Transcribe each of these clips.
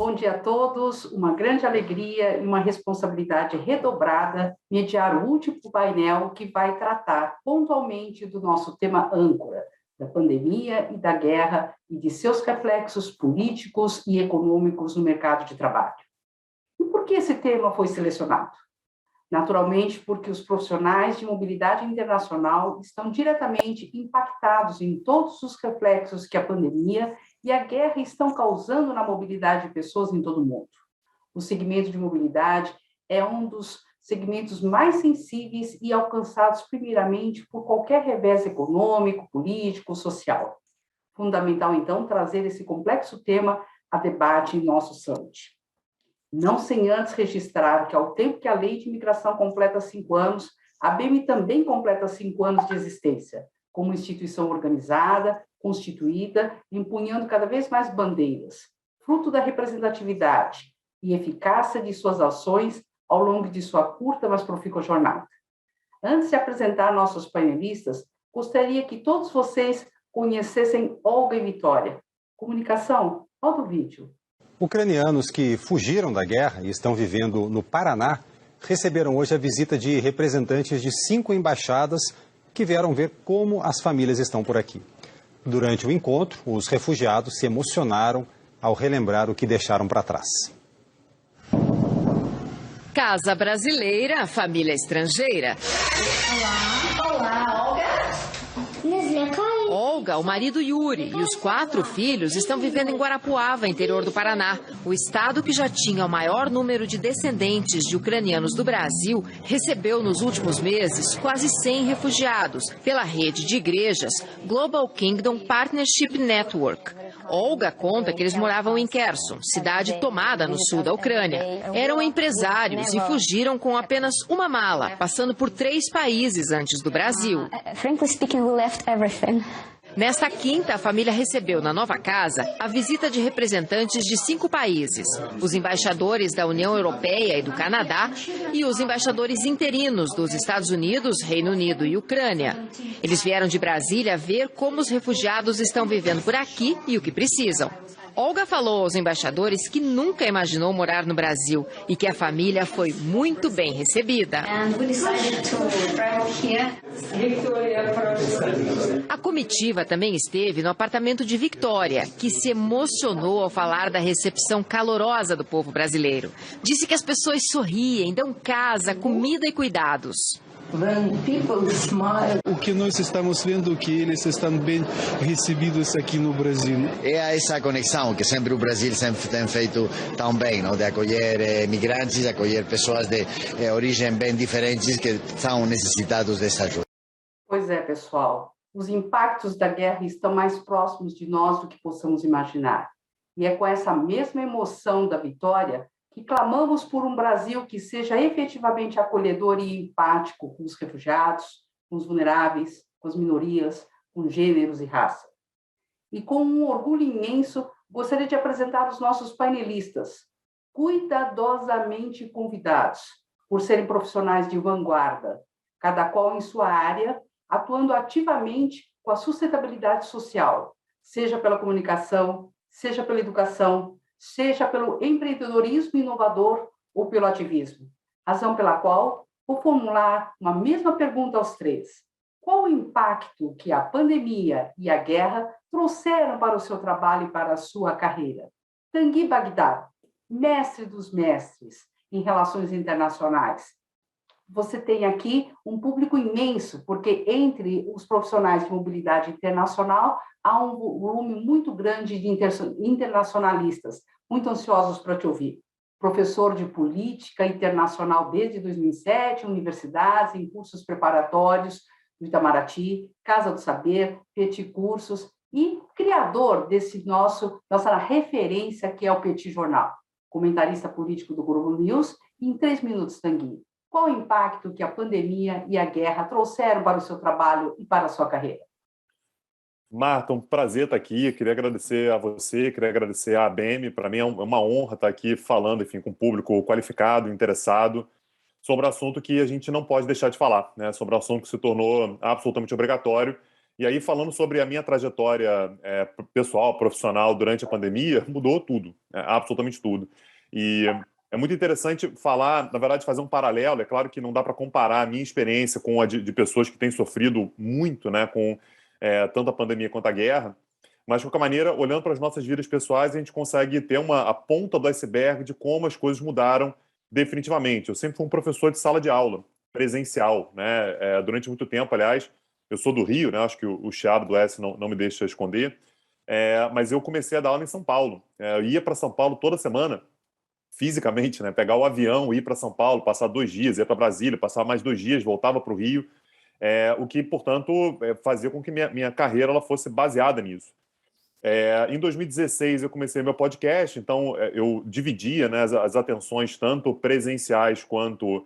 Bom dia a todos, uma grande alegria e uma responsabilidade redobrada mediar o último painel que vai tratar pontualmente do nosso tema âncora, da pandemia e da guerra e de seus reflexos políticos e econômicos no mercado de trabalho. E por que esse tema foi selecionado? Naturalmente, porque os profissionais de mobilidade internacional estão diretamente impactados em todos os reflexos que a pandemia e a guerra estão causando na mobilidade de pessoas em todo o mundo. O segmento de mobilidade é um dos segmentos mais sensíveis e alcançados primeiramente por qualquer revés econômico, político, social. Fundamental, então, trazer esse complexo tema a debate em nosso summit. Não sem antes registrar que, ao tempo que a Lei de Imigração completa 5 anos, a ABEME também completa 5 anos de existência, como instituição organizada, constituída, empunhando cada vez mais bandeiras, fruto da representatividade e eficácia de suas ações ao longo de sua curta, mas profícua jornada. Antes de apresentar nossos painelistas, gostaria que todos vocês conhecessem Olga e Vitória. Comunicação, roda o vídeo. Ucranianos que fugiram da guerra e estão vivendo no Paraná receberam hoje a visita de representantes de 5 embaixadas que vieram ver como as famílias estão por aqui. Durante o encontro, os refugiados se emocionaram ao relembrar o que deixaram para trás. Casa brasileira, família estrangeira. Olá, Olga. Olga, o marido Yuri e os 4 filhos estão vivendo em Guarapuava, interior do Paraná. O estado que já tinha o maior número de descendentes de ucranianos do Brasil recebeu nos últimos meses quase 100 refugiados pela rede de igrejas Global Kingdom Partnership Network. Olga conta que eles moravam em Kherson, cidade tomada no sul da Ucrânia. Eram empresários e fugiram com apenas uma mala, passando por 3 países antes do Brasil. Frankly speaking, we left everything. Nesta quinta, a família recebeu na nova casa a visita de representantes de 5 países, os embaixadores da União Europeia e do Canadá e os embaixadores interinos dos Estados Unidos, Reino Unido e Ucrânia. Eles vieram de Brasília ver como os refugiados estão vivendo por aqui e o que precisam. Olga falou aos embaixadores que nunca imaginou morar no Brasil e que a família foi muito bem recebida. A comitiva também esteve no apartamento de Victoria, que se emocionou ao falar da recepção calorosa do povo brasileiro. Disse que as pessoas sorriem, dão casa, comida e cuidados. O que nós estamos vendo é que eles estão bem recebidos aqui no Brasil. É essa conexão que sempre o Brasil sempre tem feito tão bem, não? De acolher migrantes, acolher pessoas de origem bem diferentes que são necessitados dessa ajuda. Pois é, pessoal. Os impactos da guerra estão mais próximos de nós do que possamos imaginar. E é com essa mesma emoção da vitória que clamamos por um Brasil que seja efetivamente acolhedor e empático com os refugiados, com os vulneráveis, com as minorias, com gêneros e raça. E com um orgulho imenso, gostaria de apresentar os nossos painelistas, cuidadosamente convidados, por serem profissionais de vanguarda, cada qual em sua área, atuando ativamente com a sustentabilidade social, seja pela comunicação, seja pela educação, seja pelo empreendedorismo inovador ou pelo ativismo. Razão pela qual vou formular uma mesma pergunta aos 3. Qual o impacto que a pandemia e a guerra trouxeram para o seu trabalho e para a sua carreira? Tanguy Bagdad, mestre dos mestres em relações internacionais. Você tem aqui um público imenso, porque entre os profissionais de mobilidade internacional há um volume muito grande de internacionalistas, muito ansiosos para te ouvir. Professor de política internacional desde 2007, universidades, em cursos preparatórios do Itamaraty, Casa do Saber, Petit Cursos, e criador desse nossa referência que é o Petit Jornal. Comentarista político do Globo News, em 3 minutos, Tanguy. Qual o impacto que a pandemia e a guerra trouxeram para o seu trabalho e para a sua carreira? Marta, um prazer estar aqui. Queria agradecer a você, queria agradecer à ABEME. Para mim é uma honra estar aqui falando, enfim, com um público qualificado, interessado, sobre um assunto que a gente não pode deixar de falar, né? Sobre um assunto que se tornou absolutamente obrigatório E aí, falando sobre a minha trajetória pessoal, profissional durante a pandemia, mudou tudo, absolutamente tudo. E é muito interessante falar, na verdade, fazer um paralelo. É claro que não dá para comparar a minha experiência com a de pessoas que têm sofrido muito, né, com tanto a pandemia quanto a guerra, mas, de qualquer maneira, olhando para as nossas vidas pessoais, a gente consegue ter a ponta do iceberg de como as coisas mudaram definitivamente. Eu sempre fui um professor de sala de aula, presencial, né, durante muito tempo, aliás. Eu sou do Rio, né, acho que o chiado do S não me deixa esconder, mas eu comecei a dar aula em São Paulo. Eu ia para São Paulo toda semana, fisicamente, né, pegar o avião, ir para São Paulo, passar 2 dias, ia para Brasília, passar mais 2 dias, voltava para o Rio, o que, portanto, fazia com que minha carreira ela fosse baseada nisso. Em 2016 eu comecei meu podcast, então eu dividia, né, as atenções tanto presenciais quanto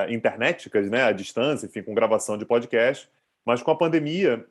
internéticas, né, à distância, enfim, com gravação de podcast, mas com a pandemia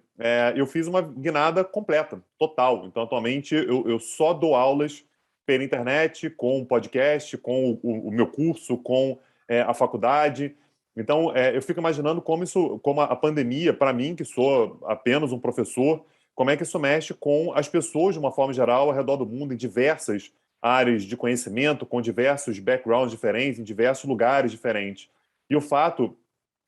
eu fiz uma guinada completa, total. Então atualmente eu só dou aulas pela internet, com podcast, com o meu curso, com a faculdade. Então eu fico imaginando como a pandemia, para mim, que sou apenas um professor, como é que isso mexe com as pessoas, de uma forma geral, ao redor do mundo, em diversas áreas de conhecimento, com diversos backgrounds diferentes, em diversos lugares diferentes. E o fato,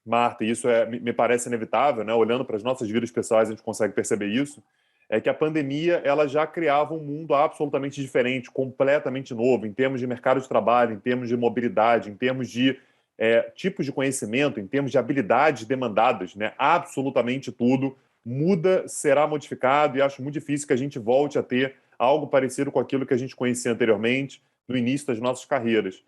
Marta, e isso me parece inevitável, né? Olhando para as nossas vidas pessoais, a gente consegue perceber isso, é que a pandemia ela já criava um mundo absolutamente diferente, completamente novo, em termos de mercado de trabalho, em termos de mobilidade, em termos de tipos de conhecimento, em termos de habilidades demandadas, né? Absolutamente tudo muda, será modificado, e acho muito difícil que a gente volte a ter algo parecido com aquilo que a gente conhecia anteriormente, no início das nossas carreiras.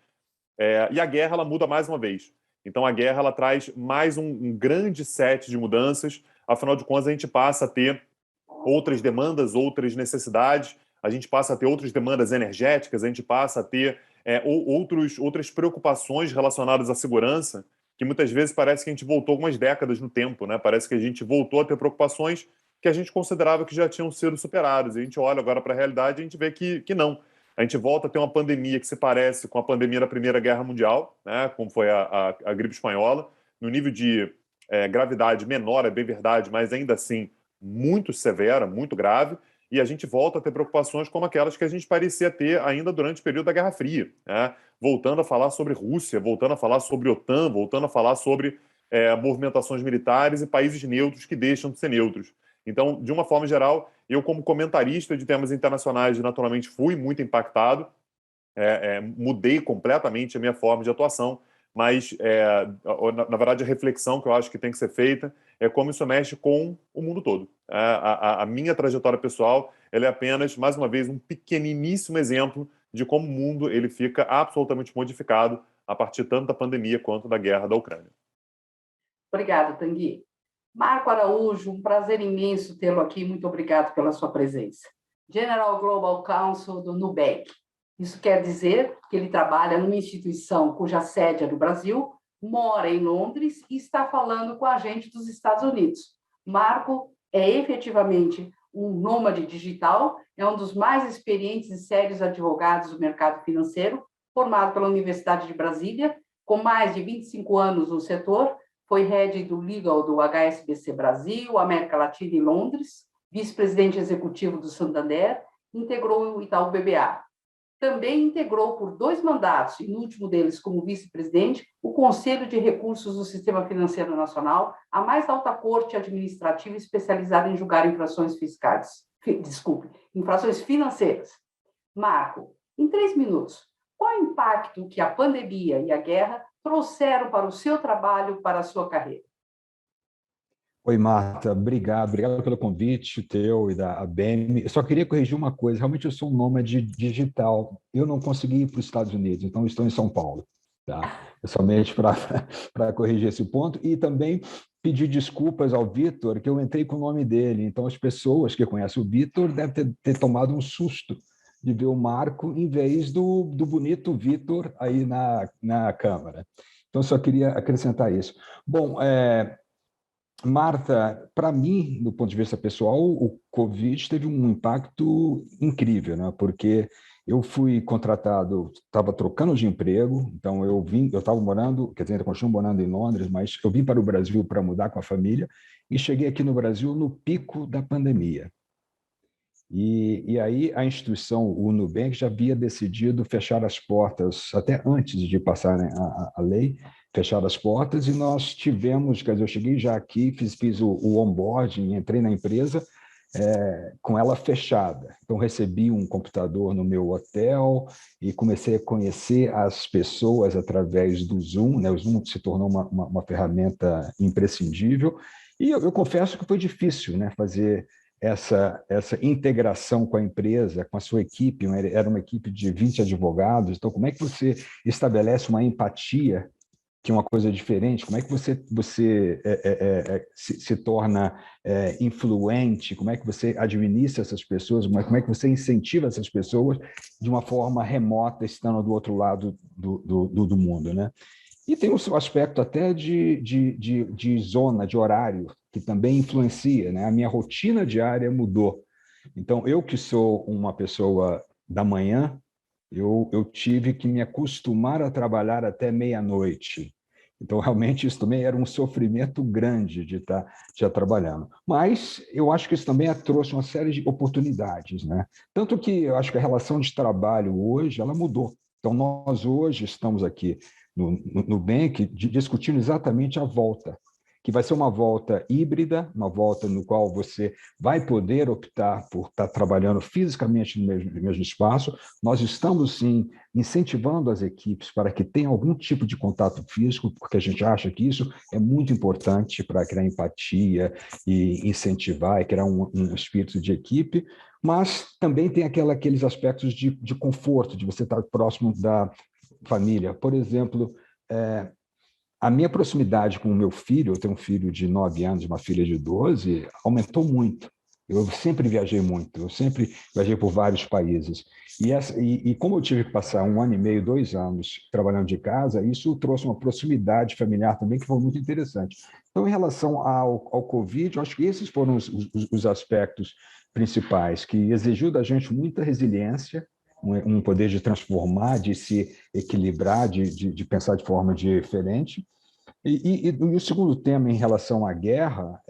E a guerra, ela muda mais uma vez. Então, a guerra, ela traz mais um grande set de mudanças, afinal de contas, a gente passa a ter outras demandas, outras necessidades, a gente passa a ter outras demandas energéticas, a gente passa a ter outras preocupações relacionadas à segurança, que muitas vezes parece que a gente voltou algumas décadas no tempo, né? Parece que a gente voltou a ter preocupações que a gente considerava que já tinham sido superadas. E a gente olha agora para a realidade e a gente vê que não. A gente volta a ter uma pandemia que se parece com a pandemia da Primeira Guerra Mundial, né? Como foi a gripe espanhola, no nível de gravidade menor, é bem verdade, mas ainda assim muito severa, muito grave. E a gente volta a ter preocupações como aquelas que a gente parecia ter ainda durante o período da Guerra Fria, né? Voltando a falar sobre Rússia, voltando a falar sobre OTAN, voltando a falar sobre movimentações militares e países neutros que deixam de ser neutros. Então, de uma forma geral, eu como comentarista de temas internacionais, naturalmente fui muito impactado, mudei completamente a minha forma de atuação, mas, na verdade, a reflexão que eu acho que tem que ser feita é como isso mexe com o mundo todo. A minha trajetória pessoal ela é apenas, mais uma vez, um pequeniníssimo exemplo de como o mundo ele fica absolutamente modificado a partir tanto da pandemia quanto da guerra da Ucrânia. Obrigada, Tanguy. Marco Araújo, um prazer imenso tê-lo aqui. Muito obrigado pela sua presença. General Global Counsel do Nubank. Isso quer dizer que ele trabalha numa instituição cuja sede é no Brasil, mora em Londres e está falando com a gente dos Estados Unidos. Marco é efetivamente um nômade digital, é um dos mais experientes e sérios advogados do mercado financeiro, formado pela Universidade de Brasília, com mais de 25 anos no setor, foi head do Legal do HSBC Brasil, América Latina e Londres, vice-presidente executivo do Santander, integrou o Itaú BBA. Também integrou por 2 mandatos, e no último deles como vice-presidente, o Conselho de Recursos do Sistema Financeiro Nacional, a mais alta corte administrativa especializada em julgar infrações infrações financeiras. Marco, em 3 minutos, qual o impacto que a pandemia e a guerra trouxeram para o seu trabalho, para a sua carreira? Oi, Marta, obrigado pelo convite teu e da ABM. Eu só queria corrigir uma coisa, realmente eu sou um nômade digital, eu não consegui ir para os Estados Unidos, então estou em São Paulo, tá? Somente para corrigir esse ponto e também pedir desculpas ao Vitor, que eu entrei com o nome dele, então as pessoas que conhecem o Vitor devem ter tomado um susto de ver o Marco em vez do bonito Vitor aí na Câmara. Então, só queria acrescentar isso. Bom, Marta, para mim, do ponto de vista pessoal, o Covid teve um impacto incrível, né? Porque eu fui contratado, estava trocando de emprego, então eu estava morando, quer dizer, eu continuo morando em Londres, mas eu vim para o Brasil para mudar com a família, e cheguei aqui no Brasil no pico da pandemia. E aí a instituição, o Nubank, já havia decidido fechar as portas, até antes de passar, né, a lei, fechar as portas, e nós tivemos, quer dizer, eu cheguei já aqui, fiz o onboarding, entrei na empresa com ela fechada. Então, recebi um computador no meu hotel e comecei a conhecer as pessoas através do Zoom, né? O Zoom se tornou uma ferramenta imprescindível, e eu confesso que foi difícil, né, fazer essa integração com a empresa, com a sua equipe. Era uma equipe de 20 advogados, então como é que você estabelece uma empatia, que é uma coisa diferente? Como é que você se torna influente? Como é que você administra essas pessoas? Como é que você incentiva essas pessoas de uma forma remota, estando do outro lado do mundo, né? E tem o seu aspecto até de zona, de horário, que também influencia, né? A minha rotina diária mudou. Então, eu que sou uma pessoa da manhã, eu tive que me acostumar a trabalhar até meia-noite. Então, realmente, isso também era um sofrimento grande de estar já trabalhando. Mas eu acho que isso também trouxe uma série de oportunidades, né? Tanto que eu acho que a relação de trabalho hoje, ela mudou. Então, nós hoje estamos aqui no Nubank discutindo exatamente a volta, que vai ser uma volta híbrida, uma volta no qual você vai poder optar por estar trabalhando fisicamente no mesmo espaço. Nós estamos, sim, incentivando as equipes para que tenham algum tipo de contato físico, porque a gente acha que isso é muito importante para criar empatia e incentivar e criar um espírito de equipe, mas também tem aqueles aspectos de conforto, de você estar próximo da família. Por exemplo, a minha proximidade com o meu filho, eu tenho um filho de 9 anos e uma filha de 12, aumentou muito. Eu sempre viajei muito, eu sempre viajei por vários países. E como eu tive que passar 1 ano e meio, 2 anos trabalhando de casa, isso trouxe uma proximidade familiar também que foi muito interessante. Então, em relação ao Covid, eu acho que esses foram os aspectos principais, que exigiu da gente muita resiliência, um poder de transformar, de se equilibrar, de pensar de forma diferente. E o segundo tema, em relação à guerra,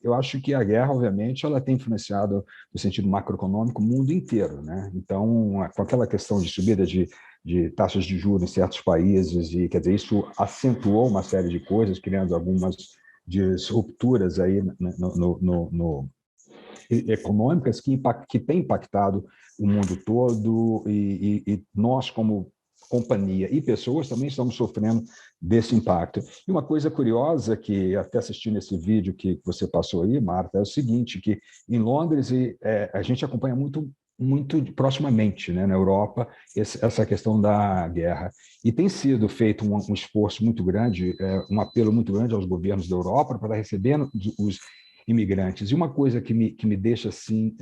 eu acho que a guerra, obviamente, ela tem influenciado, no sentido macroeconômico, o mundo inteiro, né? Então, com aquela questão de subida de taxas de juros em certos países, e, quer dizer, isso acentuou uma série de coisas, criando algumas disrupturas aí econômicas que têm impactado o mundo todo, e nós, como companhia e pessoas, também estamos sofrendo desse impacto. E uma coisa curiosa, que até assistindo esse vídeo que você passou aí, Marta, é o seguinte, que em Londres a gente acompanha muito proximamente, né, na Europa, essa questão da guerra. E tem sido feito um esforço muito grande, um apelo muito grande aos governos da Europa para receber os imigrantes. E uma coisa que me deixa assim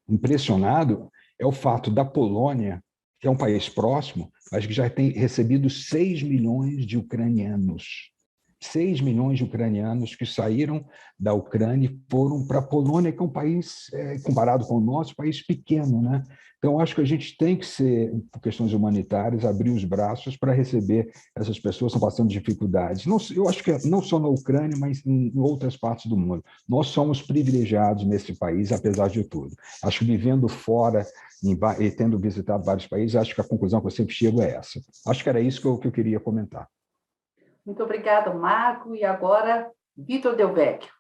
impressionado é o fato da Polônia, que é um país próximo, mas que já tem recebido 6 milhões de ucranianos. 6 milhões de ucranianos que saíram da Ucrânia e foram para a Polônia, que é um país, comparado com o nosso, país pequeno, né? Então, acho que a gente tem que ser, por questões humanitárias, abrir os braços para receber essas pessoas que estão passando dificuldades. Eu acho que não só na Ucrânia, mas em outras partes do mundo. Nós somos privilegiados nesse país, apesar de tudo. Acho que vivendo fora e tendo visitado vários países, acho que a conclusão que eu sempre chego é essa. Acho que era isso que eu queria comentar. Muito obrigada, Marco. E agora, Vitor Del Vecchio.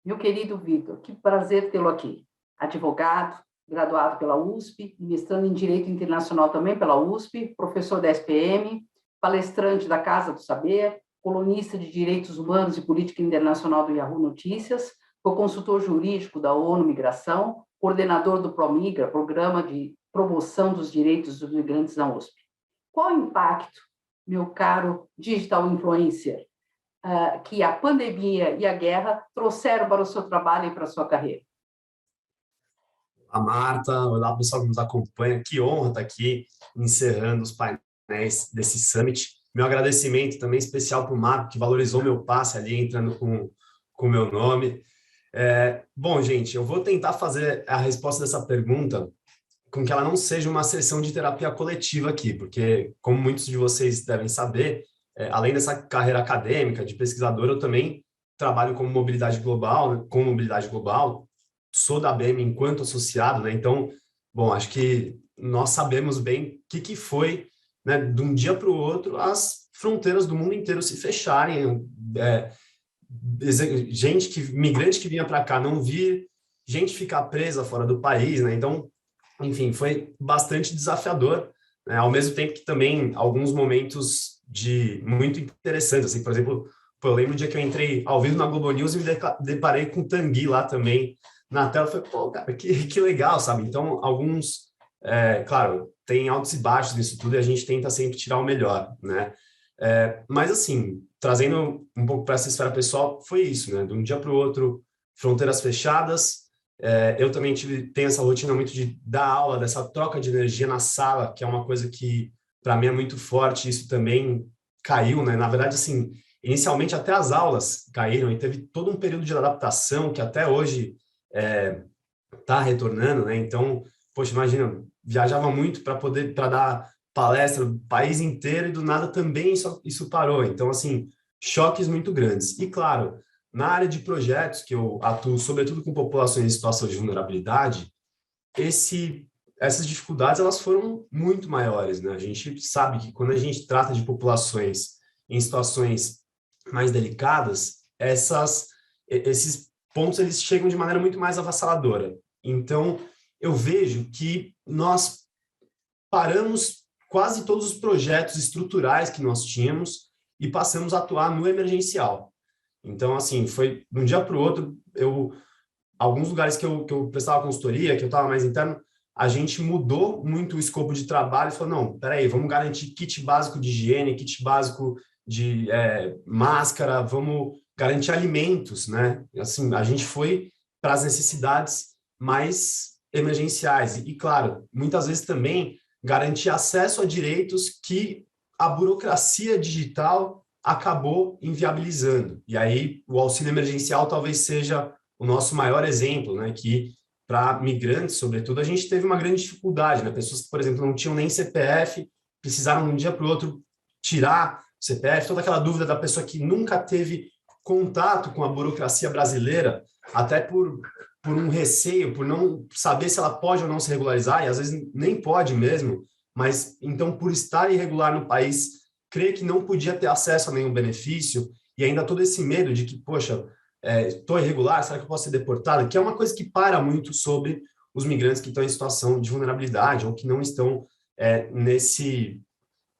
Meu querido Vitor, que prazer tê-lo aqui. Advogado, graduado pela USP, mestrando em Direito Internacional também pela USP, professor da SPM, palestrante da Casa do Saber, colunista de Direitos Humanos e Política Internacional do Yahoo Notícias, co-consultor jurídico da ONU Migração, coordenador do ProMigra, Programa de Promoção dos Direitos dos Migrantes na USP. Qual o impacto, meu caro digital influencer, que a pandemia e a guerra trouxeram para o seu trabalho e para a sua carreira? A Marta, olá pessoal que nos acompanha, que honra estar aqui encerrando os painéis desse Summit. Meu agradecimento também especial para o Marco, que valorizou meu passe ali, entrando com o meu nome. Bom, gente, eu vou tentar fazer a resposta dessa pergunta com que ela não seja uma sessão de terapia coletiva aqui, porque, como muitos de vocês devem saber, além dessa carreira acadêmica de pesquisador, eu também trabalho com mobilidade global, sou da BEM enquanto associado, né? Então, bom, acho que nós sabemos bem o que foi, né, de um dia para o outro, as fronteiras do mundo inteiro se fecharem, migrante que vinha para cá não vir, gente ficar presa fora do país, né? Então, enfim, foi bastante desafiador, né? Ao mesmo tempo que também alguns momentos muito interessantes, assim, por exemplo, eu lembro o dia que eu entrei ao vivo na Globo News e me deparei com o Tanguy lá também na tela, falei, pô, cara, que legal, sabe? Então, claro, tem altos e baixos nisso tudo e a gente tenta sempre tirar o melhor, né? Mas, assim, trazendo um pouco para essa esfera pessoal, foi isso, né? De um dia para o outro, fronteiras fechadas. Eu também tenho essa rotina muito de dar aula, dessa troca de energia na sala, que é uma coisa que, para mim, é muito forte. Isso também caiu, né? Na verdade, assim, inicialmente até as aulas caíram e teve todo um período de adaptação que até hoje está retornando, né? Então, poxa, imagina, viajava muito para dar palestra no país inteiro e do nada também isso parou. Então, assim, choques muito grandes. E, claro, na área de projetos, que eu atuo sobretudo com populações em situação de vulnerabilidade, essas dificuldades elas foram muito maiores, né? A gente sabe que quando a gente trata de populações em situações mais delicadas, esses pontos eles chegam de maneira muito mais avassaladora. Então, eu vejo que nós paramos quase todos os projetos estruturais que nós tínhamos e passamos a atuar no emergencial. Então, assim, foi de um dia para o outro, alguns lugares que eu prestava consultoria, que eu estava mais interno, a gente mudou muito o escopo de trabalho e falou, não, peraí, vamos garantir kit básico de higiene, kit básico de máscara, vamos garantir alimentos, né? Assim, a gente foi para as necessidades mais emergenciais. E, claro, muitas vezes também garantir acesso a direitos que a burocracia digital acabou inviabilizando. E aí o auxílio emergencial talvez seja o nosso maior exemplo, né? Que para migrantes, sobretudo, a gente teve uma grande dificuldade, né? Pessoas que, por exemplo, não tinham nem CPF, precisaram de um dia para o outro tirar o CPF, toda aquela dúvida da pessoa que nunca teve contato com a burocracia brasileira, até por um receio, por não saber se ela pode ou não se regularizar, e às vezes nem pode mesmo, mas então por estar irregular no país, crê que não podia ter acesso a nenhum benefício, e ainda todo esse medo de que, poxa, estou irregular, será que eu posso ser deportado? Que é uma coisa que para muito sobre os migrantes que estão em situação de vulnerabilidade ou que não estão nesse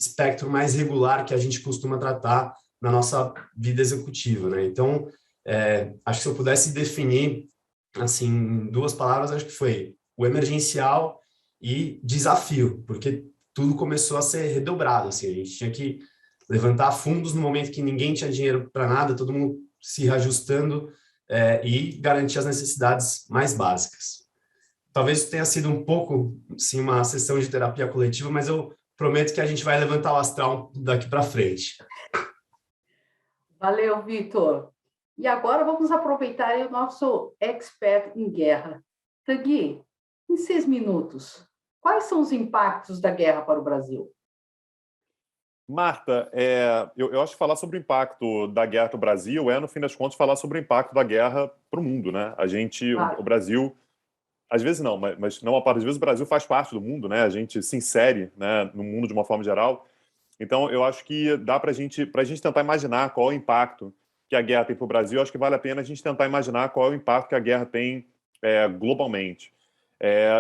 espectro mais regular que a gente costuma tratar na nossa vida executiva, né? Então, acho que se eu pudesse definir assim, em duas palavras, acho que foi o emergencial e desafio, porque tudo começou a ser redobrado, assim, a gente tinha que levantar fundos no momento que ninguém tinha dinheiro para nada, todo mundo se reajustando e garantir as necessidades mais básicas. Talvez isso tenha sido um pouco, sim, uma sessão de terapia coletiva, mas eu prometo que a gente vai levantar o astral daqui para frente. Valeu, Vitor. E agora vamos aproveitar o nosso expert em guerra. Tanguy, em 6 minutos, quais são os impactos da guerra para o Brasil? Marta, eu acho que falar sobre o impacto da guerra para o Brasil no fim das contas, falar sobre o impacto da guerra para o mundo, né? O Brasil, às vezes não, mas não a parte, às vezes o Brasil faz parte do mundo, né? A gente se insere, né, no mundo de uma forma geral. Então, eu acho que dá para a gente tentar imaginar qual é o impacto que a guerra tem para o Brasil. Acho que vale a pena a gente tentar imaginar qual é o impacto que a guerra tem globalmente.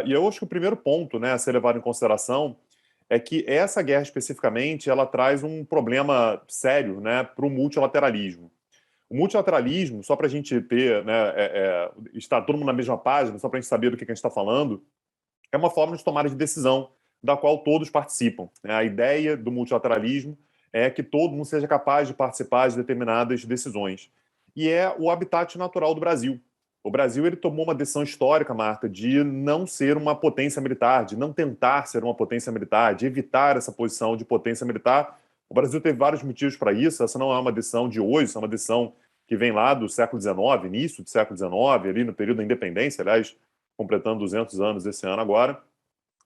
E eu acho que o primeiro ponto, né, a ser levado em consideração é que essa guerra especificamente ela traz um problema sério, né, para o multilateralismo. O multilateralismo, só para a gente ter, né, estar todo mundo na mesma página, só para a gente saber do que a gente está falando, é uma forma de tomada de decisão da qual todos participam. A ideia do multilateralismo é que todo mundo seja capaz de participar de determinadas decisões. E é o habitat natural do Brasil. O Brasil ele tomou uma decisão histórica, Marta, de não ser uma potência militar, de não tentar ser uma potência militar, de evitar essa posição de potência militar. O Brasil teve vários motivos para isso. Essa não é uma decisão de hoje, essa é uma decisão que vem lá do século XIX, início do século XIX, ali no período da independência, aliás, completando 200 anos esse ano agora.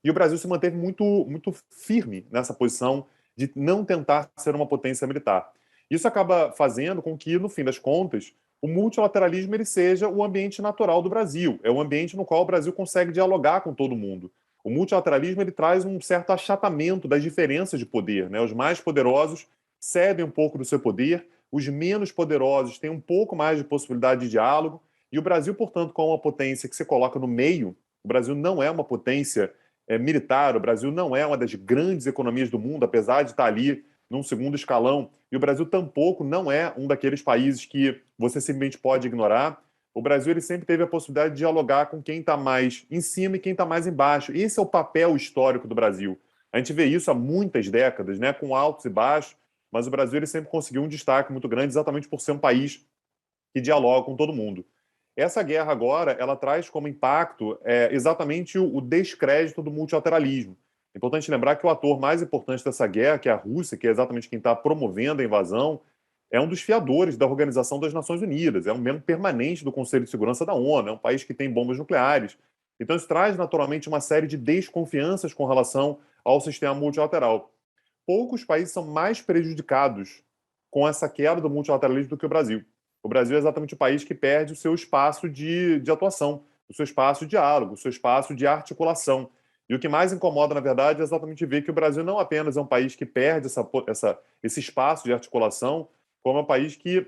E o Brasil se manteve muito, muito firme nessa posição de não tentar ser uma potência militar. Isso acaba fazendo com que, no fim das contas, o multilateralismo ele seja o ambiente natural do Brasil. É o ambiente no qual o Brasil consegue dialogar com todo mundo. O multilateralismo ele traz um certo achatamento das diferenças de poder, né? Os mais poderosos cedem um pouco do seu poder, os menos poderosos têm um pouco mais de possibilidade de diálogo, e o Brasil, portanto, como uma potência que se coloca no meio, o Brasil não é uma potência militar, o Brasil não é uma das grandes economias do mundo, apesar de estar ali num segundo escalão, e o Brasil tampouco não é um daqueles países que você simplesmente pode ignorar. O Brasil ele sempre teve a possibilidade de dialogar com quem está mais em cima e quem está mais embaixo. Esse é o papel histórico do Brasil. A gente vê isso há muitas décadas, né, com altos e baixos, mas o Brasil ele sempre conseguiu um destaque muito grande exatamente por ser um país que dialoga com todo mundo. Essa guerra agora, ela traz como impacto exatamente o descrédito do multilateralismo. É importante lembrar que o ator mais importante dessa guerra, que é a Rússia, que é exatamente quem está promovendo a invasão, é um dos fiadores da Organização das Nações Unidas, é um membro permanente do Conselho de Segurança da ONU, é um país que tem bombas nucleares. Então isso traz naturalmente uma série de desconfianças com relação ao sistema multilateral. Poucos países são mais prejudicados com essa queda do multilateralismo do que o Brasil. O Brasil é exatamente o país que perde o seu espaço de atuação, o seu espaço de diálogo, o seu espaço de articulação. E o que mais incomoda, na verdade, é exatamente ver que o Brasil não apenas é um país que perde esse espaço de articulação, como é um país que,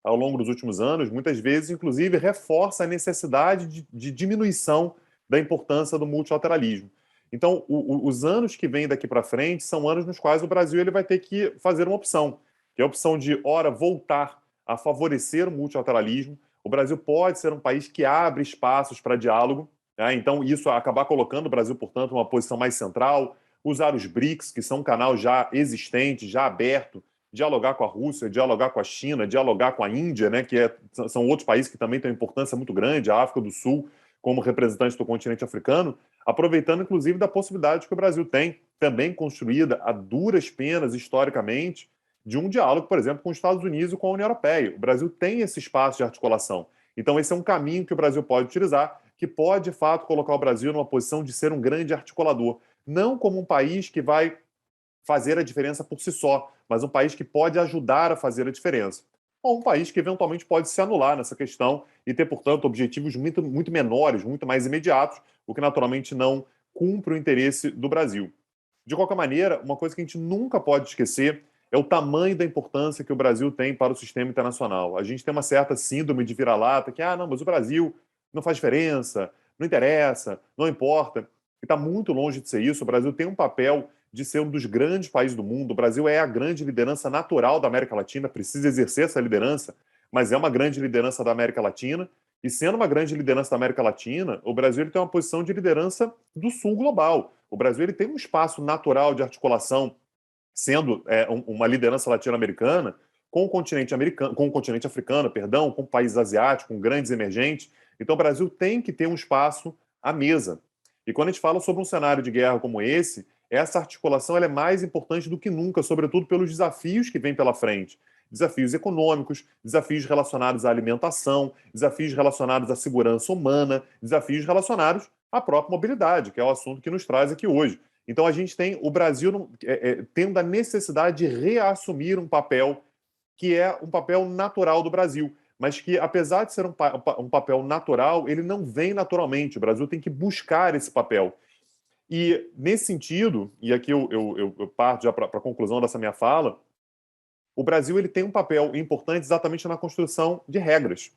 ao longo dos últimos anos, muitas vezes, inclusive, reforça a necessidade de diminuição da importância do multilateralismo. Então, os anos que vêm daqui para frente são anos nos quais o Brasil ele vai ter que fazer uma opção, que é a opção de, ora, voltar a favorecer o multilateralismo. O Brasil pode ser um país que abre espaços para diálogo, né? Então isso acabar colocando o Brasil, portanto, numa posição mais central, usar os BRICS, que são um canal já existente, já aberto, dialogar com a Rússia, dialogar com a China, dialogar com a Índia, né? São outros países que também têm uma importância muito grande, a África do Sul, como representante do continente africano, aproveitando, inclusive, da possibilidade que o Brasil tem, também construída a duras penas, historicamente, de um diálogo, por exemplo, com os Estados Unidos e com a União Europeia. O Brasil tem esse espaço de articulação. Então, esse é um caminho que o Brasil pode utilizar, que pode, de fato, colocar o Brasil numa posição de ser um grande articulador. Não como um país que vai fazer a diferença por si só, mas um país que pode ajudar a fazer a diferença. Ou um país que, eventualmente, pode se anular nessa questão e ter, portanto, objetivos muito, muito menores, muito mais imediatos, o que, naturalmente, não cumpre o interesse do Brasil. De qualquer maneira, uma coisa que a gente nunca pode esquecer é o tamanho da importância que o Brasil tem para o sistema internacional. A gente tem uma certa síndrome de vira-lata, que, não, mas o Brasil não faz diferença, não interessa, não importa. E está muito longe de ser isso. O Brasil tem um papel de ser um dos grandes países do mundo. O Brasil é a grande liderança natural da América Latina, precisa exercer essa liderança, mas é uma grande liderança da América Latina. E sendo uma grande liderança da América Latina, o Brasil ele tem uma posição de liderança do sul global. O Brasil ele tem um espaço natural de articulação, sendo uma liderança latino-americana com o continente americano, com o continente africano, perdão, com países asiáticos, com grandes emergentes. Então o Brasil tem que ter um espaço à mesa. E quando a gente fala sobre um cenário de guerra como esse, essa articulação ela é mais importante do que nunca, sobretudo pelos desafios que vêm pela frente. Desafios econômicos, desafios relacionados à alimentação, desafios relacionados à segurança humana, desafios relacionados à própria mobilidade, que é o assunto que nos traz aqui hoje. Então, a gente tem o Brasil tendo a necessidade de reassumir um papel que é um papel natural do Brasil, mas que, apesar de ser um papel natural, ele não vem naturalmente. O Brasil tem que buscar esse papel. E, nesse sentido, e aqui eu parto já para a conclusão dessa minha fala, o Brasil ele tem um papel importante exatamente na construção de regras.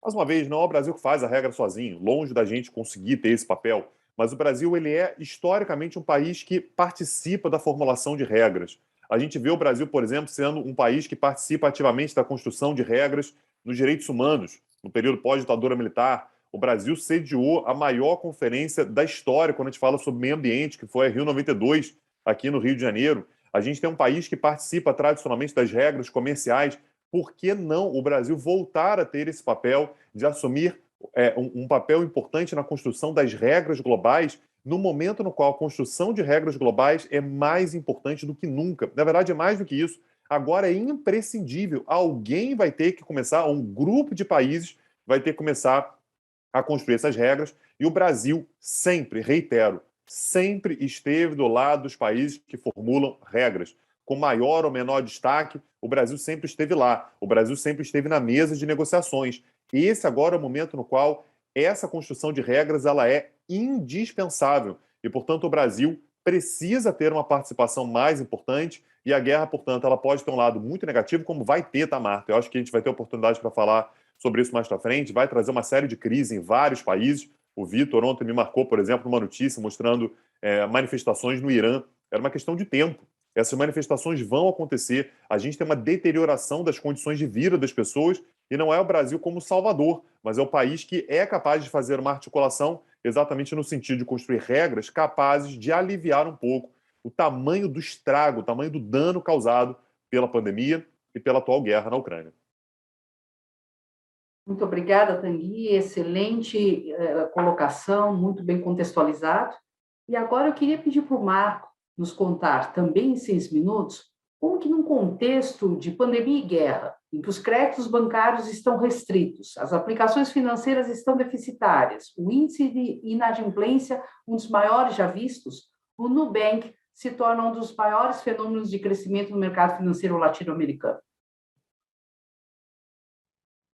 Mais uma vez, não é o Brasil que faz a regra sozinho, longe da gente conseguir ter esse papel, mas o Brasil ele é historicamente um país que participa da formulação de regras. A gente vê o Brasil, por exemplo, sendo um país que participa ativamente da construção de regras nos direitos humanos. No período pós-ditadura militar, o Brasil sediou a maior conferência da história quando a gente fala sobre meio ambiente, que foi a Rio 92, aqui no Rio de Janeiro. A gente tem um país que participa tradicionalmente das regras comerciais. Por que não o Brasil voltar a ter esse papel de assumir um papel importante na construção das regras globais, no momento no qual a construção de regras globais é mais importante do que nunca? Na verdade, é mais do que isso. Agora é imprescindível. Alguém vai ter que começar, um grupo de países vai ter que começar a construir essas regras. E o Brasil sempre, reitero, sempre esteve do lado dos países que formulam regras. com maior ou menor destaque, o Brasil sempre esteve lá, o Brasil sempre esteve na mesa de negociações. E esse agora é o momento no qual essa construção de regras ela é indispensável e, portanto, o Brasil precisa ter uma participação mais importante e a guerra, portanto, ela pode ter um lado muito negativo, como vai ter, tá, Marta? Eu acho que a gente vai ter oportunidade para falar sobre isso mais para frente, vai trazer uma série de crises em vários países. O Vitor ontem me marcou, por exemplo, uma notícia mostrando manifestações no Irã. Era uma questão de tempo. Essas manifestações vão acontecer. A gente tem uma deterioração das condições de vida das pessoas e não é o Brasil como salvador, mas é o país que é capaz de fazer uma articulação exatamente no sentido de construir regras capazes de aliviar um pouco o tamanho do estrago, o tamanho do dano causado pela pandemia e pela atual guerra na Ucrânia. Muito obrigada, Tanguy. Excelente colocação, muito bem contextualizado. E agora eu queria pedir para o Marco nos contar, também em 6 minutos, como que num contexto de pandemia e guerra, em que os créditos bancários estão restritos, as aplicações financeiras estão deficitárias, o índice de inadimplência, um dos maiores já vistos, o Nubank se torna um dos maiores fenômenos de crescimento no mercado financeiro latino-americano.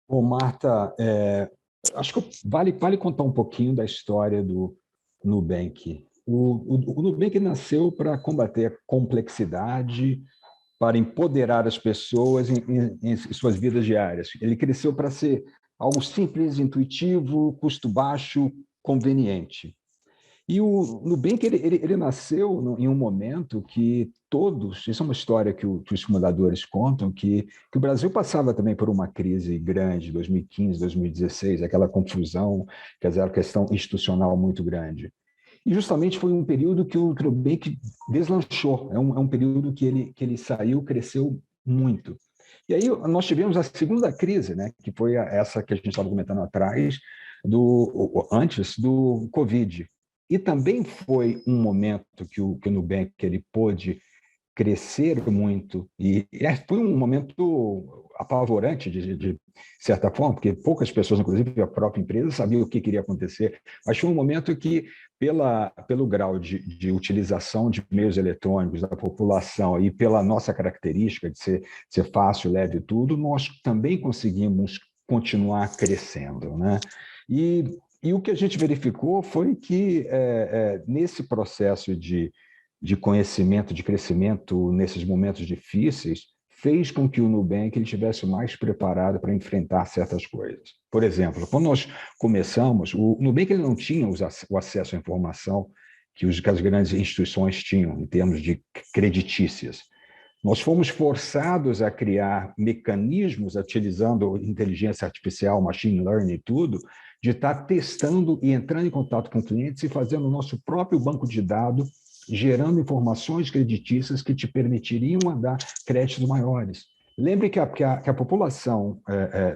Bom, Marta, acho que vale contar um pouquinho da história do Nubank. O Nubank nasceu para combater a complexidade, para empoderar as pessoas em suas vidas diárias. Ele cresceu para ser algo simples, intuitivo, custo baixo, conveniente. E o Nubank ele nasceu em um momento que todos, isso é uma história que os fundadores contam, que o Brasil passava também por uma crise grande, 2015, 2016, aquela confusão, quer dizer, a questão institucional muito grande. E justamente foi um período que o Nubank deslanchou, é um período que ele saiu, cresceu muito. E aí nós tivemos a segunda crise, né, que foi essa que a gente estava comentando atrás, antes do Covid. E também foi um momento que o Nubank ele pôde crescer muito, e foi um momento apavorante, de certa forma, porque poucas pessoas, inclusive a própria empresa, sabiam o que queria acontecer, mas foi um momento que, pelo grau de utilização de meios eletrônicos da população e pela nossa característica de ser fácil, leve e tudo, nós também conseguimos continuar crescendo, né? E o que a gente verificou foi que, nesse processo de conhecimento, de crescimento, nesses momentos difíceis, fez com que o Nubank ele estivesse mais preparado para enfrentar certas coisas. Por exemplo, quando nós começamos, o Nubank ele não tinha o acesso à informação que as grandes instituições tinham, em termos de creditícias. Nós fomos forçados a criar mecanismos, utilizando inteligência artificial, machine learning e tudo, de estar testando e entrando em contato com clientes e fazendo o nosso próprio banco de dados, gerando informações creditícias que te permitiriam dar créditos maiores. Lembre que a população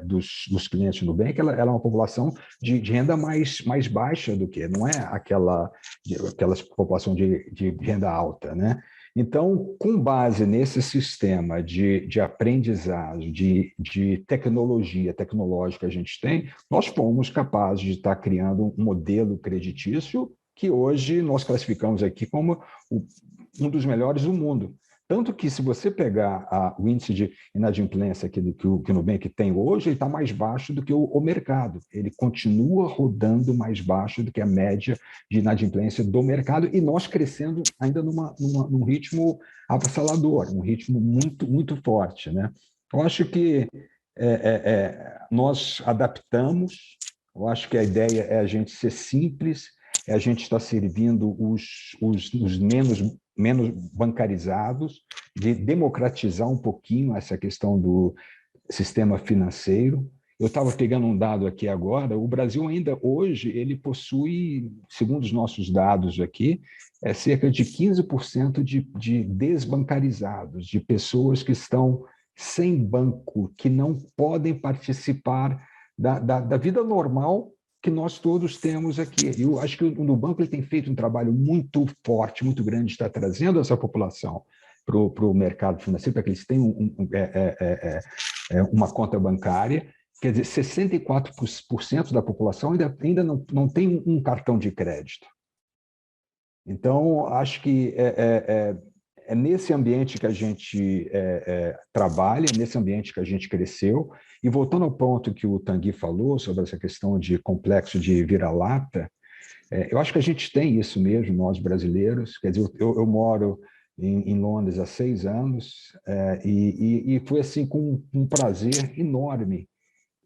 dos clientes do Nubank ela é uma população de renda mais baixa do que, não é aquela população de renda alta, né? Então, com base nesse sistema de aprendizado, de tecnologia tecnológica que a gente tem, nós fomos capazes de estar criando um modelo creditício que hoje nós classificamos aqui como um dos melhores do mundo. Tanto que, se você pegar o índice de inadimplência que o Nubank tem hoje, ele está mais baixo do que o mercado. Ele continua rodando mais baixo do que a média de inadimplência do mercado e nós crescendo ainda num ritmo avassalador, um ritmo muito, muito forte, né? Eu acho que nós adaptamos, eu acho que a ideia é a gente ser simples, é a gente estar servindo os menos bancarizados, de democratizar um pouquinho essa questão do sistema financeiro. Eu estava pegando um dado aqui agora, o Brasil ainda hoje, ele possui, segundo os nossos dados aqui, cerca de 15% de desbancarizados, de pessoas que estão sem banco, que não podem participar da vida normal que nós todos temos aqui. Eu acho que o Nubank ele tem feito um trabalho muito forte, muito grande, de estar trazendo essa população para o mercado financeiro, para que eles tenham uma conta bancária. Quer dizer, 64% da população ainda não tem um cartão de crédito. Então, acho que é nesse ambiente que a gente trabalha, é nesse ambiente que a gente cresceu. E voltando ao ponto que o Tanguy falou sobre essa questão de complexo de vira-lata, eu acho que a gente tem isso mesmo, nós brasileiros. Quer dizer, eu moro em Londres há 6 anos e foi assim com um prazer enorme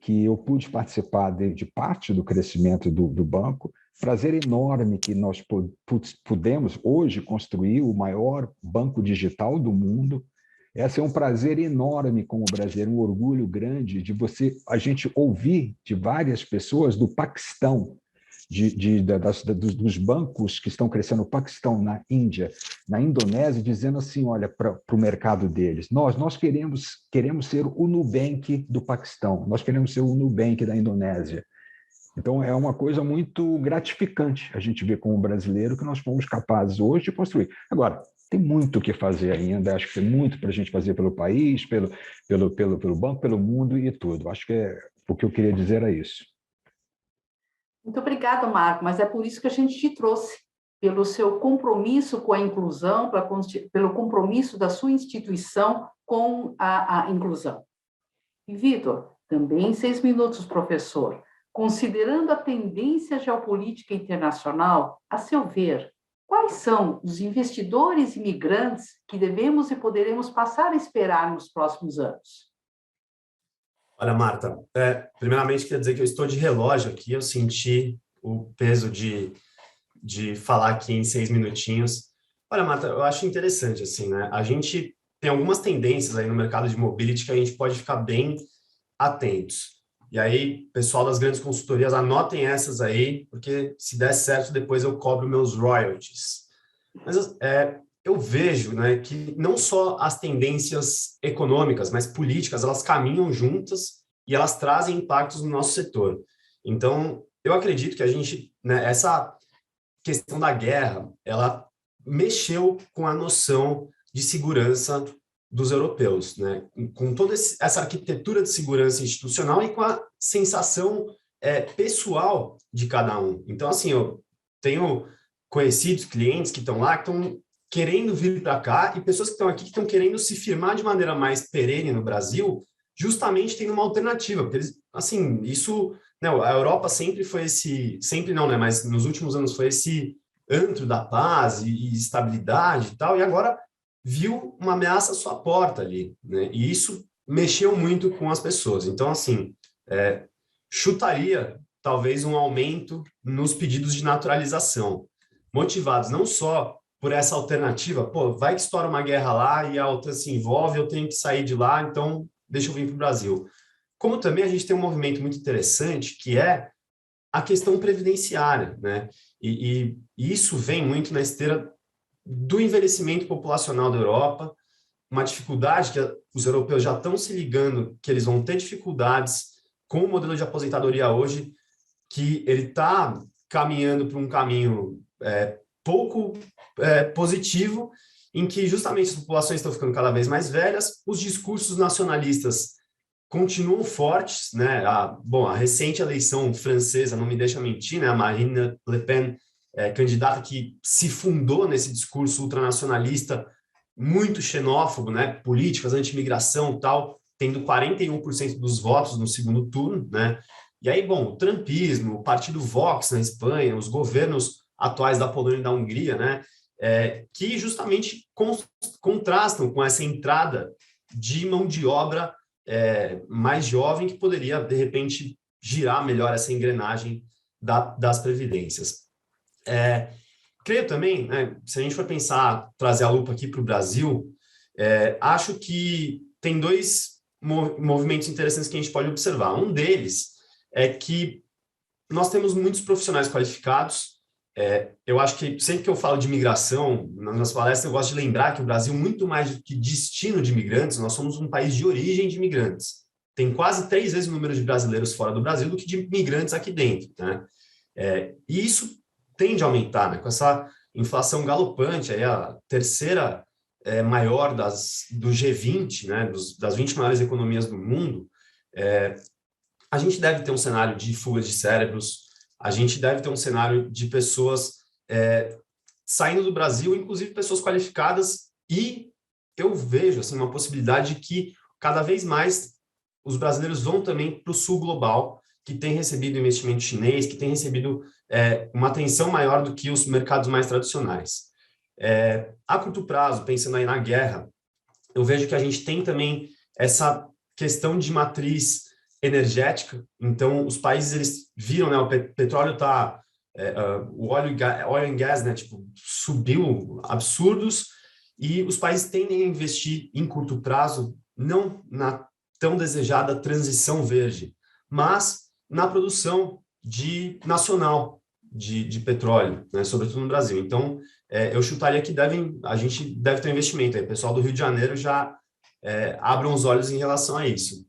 que eu pude participar de parte do crescimento do banco. Prazer enorme que nós pudemos hoje construir o maior banco digital do mundo. Esse é um prazer enorme como brasileiro, um orgulho grande de a gente ouvir de várias pessoas do Paquistão, dos bancos que estão crescendo no Paquistão, na Índia, na Indonésia, dizendo assim, olha, para o mercado deles, nós queremos ser o Nubank do Paquistão, nós queremos ser o Nubank da Indonésia. Então, é uma coisa muito gratificante a gente ver como brasileiro que nós fomos capazes hoje de construir. Agora, tem muito o que fazer ainda, acho que tem muito para a gente fazer pelo país, pelo banco, pelo mundo e tudo. Acho que o que eu queria dizer é isso. Muito obrigada, Marco, mas é por isso que a gente te trouxe, pelo seu compromisso com a inclusão, pelo compromisso da sua instituição com a inclusão. E, Vitor, também 6 minutos, professor. Considerando a tendência geopolítica internacional, a seu ver, quais são os investidores imigrantes que devemos e poderemos passar a esperar nos próximos anos? Olha, Marta, primeiramente queria dizer que eu estou de relógio aqui, eu senti o peso de falar aqui em 6 minutinhos. Olha, Marta, eu acho interessante, assim, né? A gente tem algumas tendências aí no mercado de mobility que a gente pode ficar bem atentos. E aí, pessoal das grandes consultorias, anotem essas aí, porque se der certo, depois eu cobro meus royalties. Mas eu vejo, né, que não só as tendências econômicas, mas políticas, elas caminham juntas e elas trazem impactos no nosso setor. Então, eu acredito que a gente, né, essa questão da guerra, ela mexeu com a noção de segurança dos europeus, né? Com toda essa arquitetura de segurança institucional e com a sensação pessoal de cada um. Então, assim, eu tenho conhecidos, clientes que estão lá, que estão querendo vir para cá e pessoas que estão aqui que estão querendo se firmar de maneira mais perene no Brasil, justamente tendo uma alternativa, porque eles, assim, isso, né, a Europa sempre foi sempre não, né, mas nos últimos anos foi esse antro da paz e estabilidade e tal, e agora viu uma ameaça à sua porta ali, né? E isso mexeu muito com as pessoas. Então, assim, chutaria talvez um aumento nos pedidos de naturalização, motivados não só por essa alternativa, pô, vai que estoura uma guerra lá e a OTAN se envolve, eu tenho que sair de lá, então deixa eu vir para o Brasil. Como também a gente tem um movimento muito interessante, que é a questão previdenciária, né? E isso vem muito na esteira do envelhecimento populacional da Europa, uma dificuldade que os europeus já estão se ligando que eles vão ter dificuldades com o modelo de aposentadoria hoje, que ele está caminhando para um caminho pouco positivo, em que justamente as populações estão ficando cada vez mais velhas, os discursos nacionalistas continuam fortes, né? A recente eleição francesa não me deixa mentir, né? A Marine Le Pen, candidata que se fundou nesse discurso ultranacionalista muito xenófobo, né? Políticas, anti-imigração, tal, tendo 41% dos votos no segundo turno, né? E aí, bom, o trumpismo, o partido Vox na Espanha, os governos atuais da Polônia e da Hungria, né? Que justamente contrastam com essa entrada de mão de obra mais jovem que poderia, de repente, girar melhor essa engrenagem das previdências. Creio também, né, se a gente for pensar, trazer a lupa aqui para o Brasil, acho que tem 2 movimentos interessantes que a gente pode observar. Um deles é que nós temos muitos profissionais qualificados. Eu acho que sempre que eu falo de imigração, nas palestras, eu gosto de lembrar que o Brasil, muito mais do que destino de imigrantes, nós somos um país de origem de imigrantes. Tem quase 3 vezes o número de brasileiros fora do Brasil do que de imigrantes aqui dentro, né? E isso tende a aumentar, né? Com essa inflação galopante, aí a terceira maior do G20, né? Das 20 maiores economias do mundo, a gente deve ter um cenário de fuga de cérebros, a gente deve ter um cenário de pessoas saindo do Brasil, inclusive pessoas qualificadas E eu vejo assim, uma possibilidade de que cada vez mais os brasileiros vão também para o sul global, que tem recebido investimento chinês, que tem recebido uma atenção maior do que os mercados mais tradicionais. A curto prazo, pensando aí na guerra, eu vejo que a gente tem também essa questão de matriz energética. Então, os países eles viram, né, o petróleo está, o oil and gas, né, tipo, subiu absurdos, e os países tendem a investir em curto prazo, não na tão desejada transição verde, mas na produção nacional de petróleo, né, sobretudo no Brasil. Então, eu chutaria que a gente deve ter um investimento. Aí, o pessoal do Rio de Janeiro já abram os olhos em relação a isso.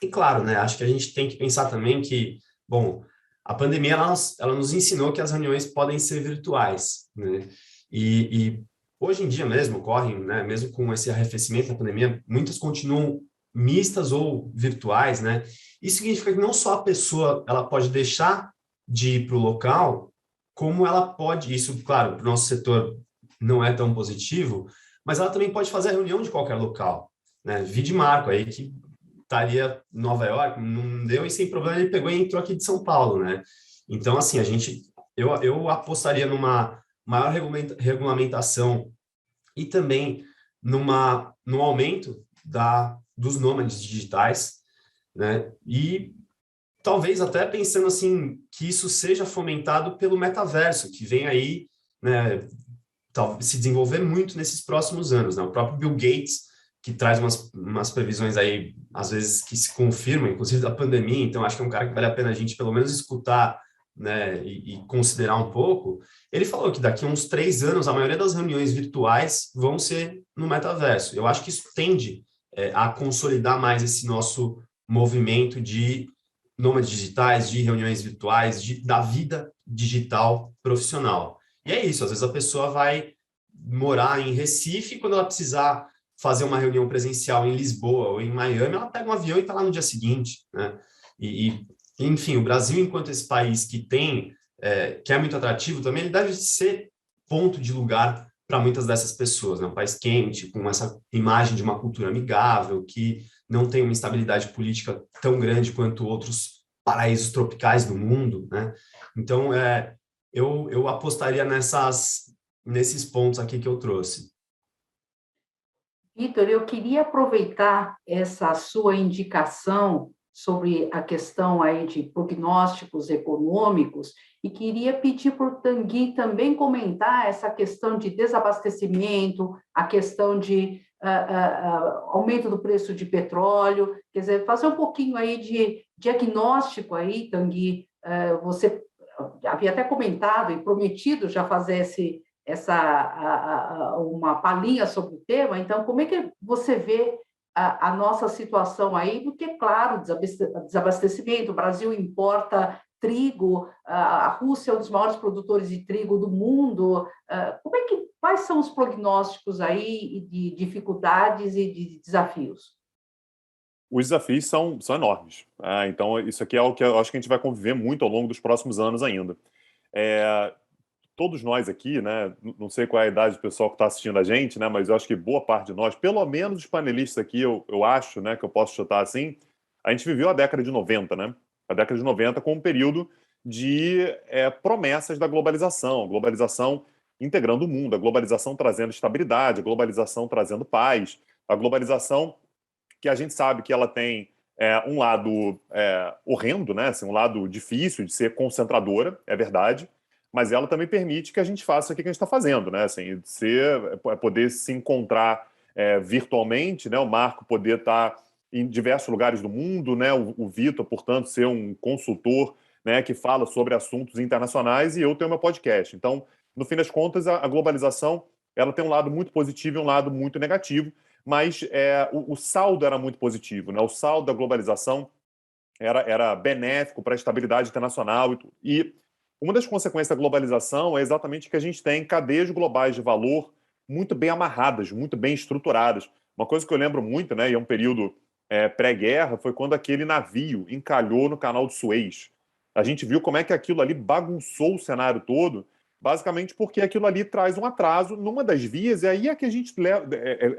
E claro, né, acho que a gente tem que pensar também que, bom, a pandemia ela nos ensinou que as reuniões podem ser virtuais, né? E hoje em dia mesmo ocorrem, né, mesmo com esse arrefecimento da pandemia, muitas continuam mistas ou virtuais, né? Isso significa que não só a pessoa ela pode deixar de ir para o local, como ela pode, isso, claro, para o nosso setor não é tão positivo, mas ela também pode fazer a reunião de qualquer local, né? Vide Marco aí, que estaria em Nova York, não deu, e sem problema ele pegou e entrou aqui de São Paulo, né? Então, assim, eu apostaria numa maior regulamentação e também no aumento dos nômades digitais, né? E talvez até pensando assim que isso seja fomentado pelo metaverso, que vem aí, né, se desenvolver muito nesses próximos anos, né? O próprio Bill Gates, que traz umas previsões aí, às vezes, que se confirmam, inclusive da pandemia, então acho que é um cara que vale a pena a gente pelo menos escutar, né, e considerar um pouco. Ele falou que daqui a uns 3 anos a maioria das reuniões virtuais vão ser no metaverso. Eu acho que isso tende a consolidar mais esse nosso movimento de nômades digitais, de reuniões virtuais, da vida digital profissional. E é isso, às vezes a pessoa vai morar em Recife, quando ela precisar fazer uma reunião presencial em Lisboa ou em Miami, ela pega um avião e está lá no dia seguinte, né? Enfim, o Brasil, enquanto esse país que é muito atrativo também, ele deve ser ponto de lugar para muitas dessas pessoas, né? Um país quente, com essa imagem de uma cultura amigável, que não tem uma instabilidade política tão grande quanto outros paraísos tropicais do mundo, né? Então, eu apostaria nesses pontos aqui que eu trouxe. Vitor, eu queria aproveitar essa sua indicação sobre a questão aí de prognósticos econômicos e queria pedir para o Tanguy também comentar essa questão de desabastecimento, a questão de aumento do preço de petróleo, quer dizer, fazer um pouquinho aí de diagnóstico aí, Tanguy. Você havia até comentado e prometido já fazer uma palhinha sobre o tema, então como é que você vê a nossa situação aí? Porque, claro, desabastecimento, o Brasil importa trigo, a Rússia é um dos maiores produtores de trigo do mundo. Quais são os prognósticos aí de dificuldades e de desafios? Os desafios são enormes. Então, isso aqui é o que eu acho que a gente vai conviver muito ao longo dos próximos anos ainda. Todos nós aqui, né, não sei qual é a idade do pessoal que está assistindo a gente, né, mas eu acho que boa parte de nós, pelo menos os panelistas aqui, eu acho, né, que eu posso chutar assim, a gente viveu a década de 90, né? A década de 90 com um período de promessas da globalização integrando o mundo, a globalização trazendo estabilidade, a globalização trazendo paz, a globalização que a gente sabe que ela tem um lado horrendo, né, assim, um lado difícil de ser concentradora, é verdade, mas ela também permite que a gente faça o que a gente está fazendo, né? Assim, poder se encontrar virtualmente, né? O Marco poder estar em diversos lugares do mundo, né? O Vitor, portanto, ser um consultor, né, que fala sobre assuntos internacionais, e eu tenho meu podcast. Então, no fim das contas, a globalização ela tem um lado muito positivo e um lado muito negativo, mas o saldo era muito positivo, né? O saldo da globalização era benéfico para a estabilidade internacional e tudo. E uma das consequências da globalização é exatamente que a gente tem cadeias globais de valor muito bem amarradas, muito bem estruturadas. Uma coisa que eu lembro muito, né, e é um período pré-guerra, foi quando aquele navio encalhou no canal de Suez. A gente viu como é que aquilo ali bagunçou o cenário todo, basicamente porque aquilo ali traz um atraso numa das vias, e aí é que a gente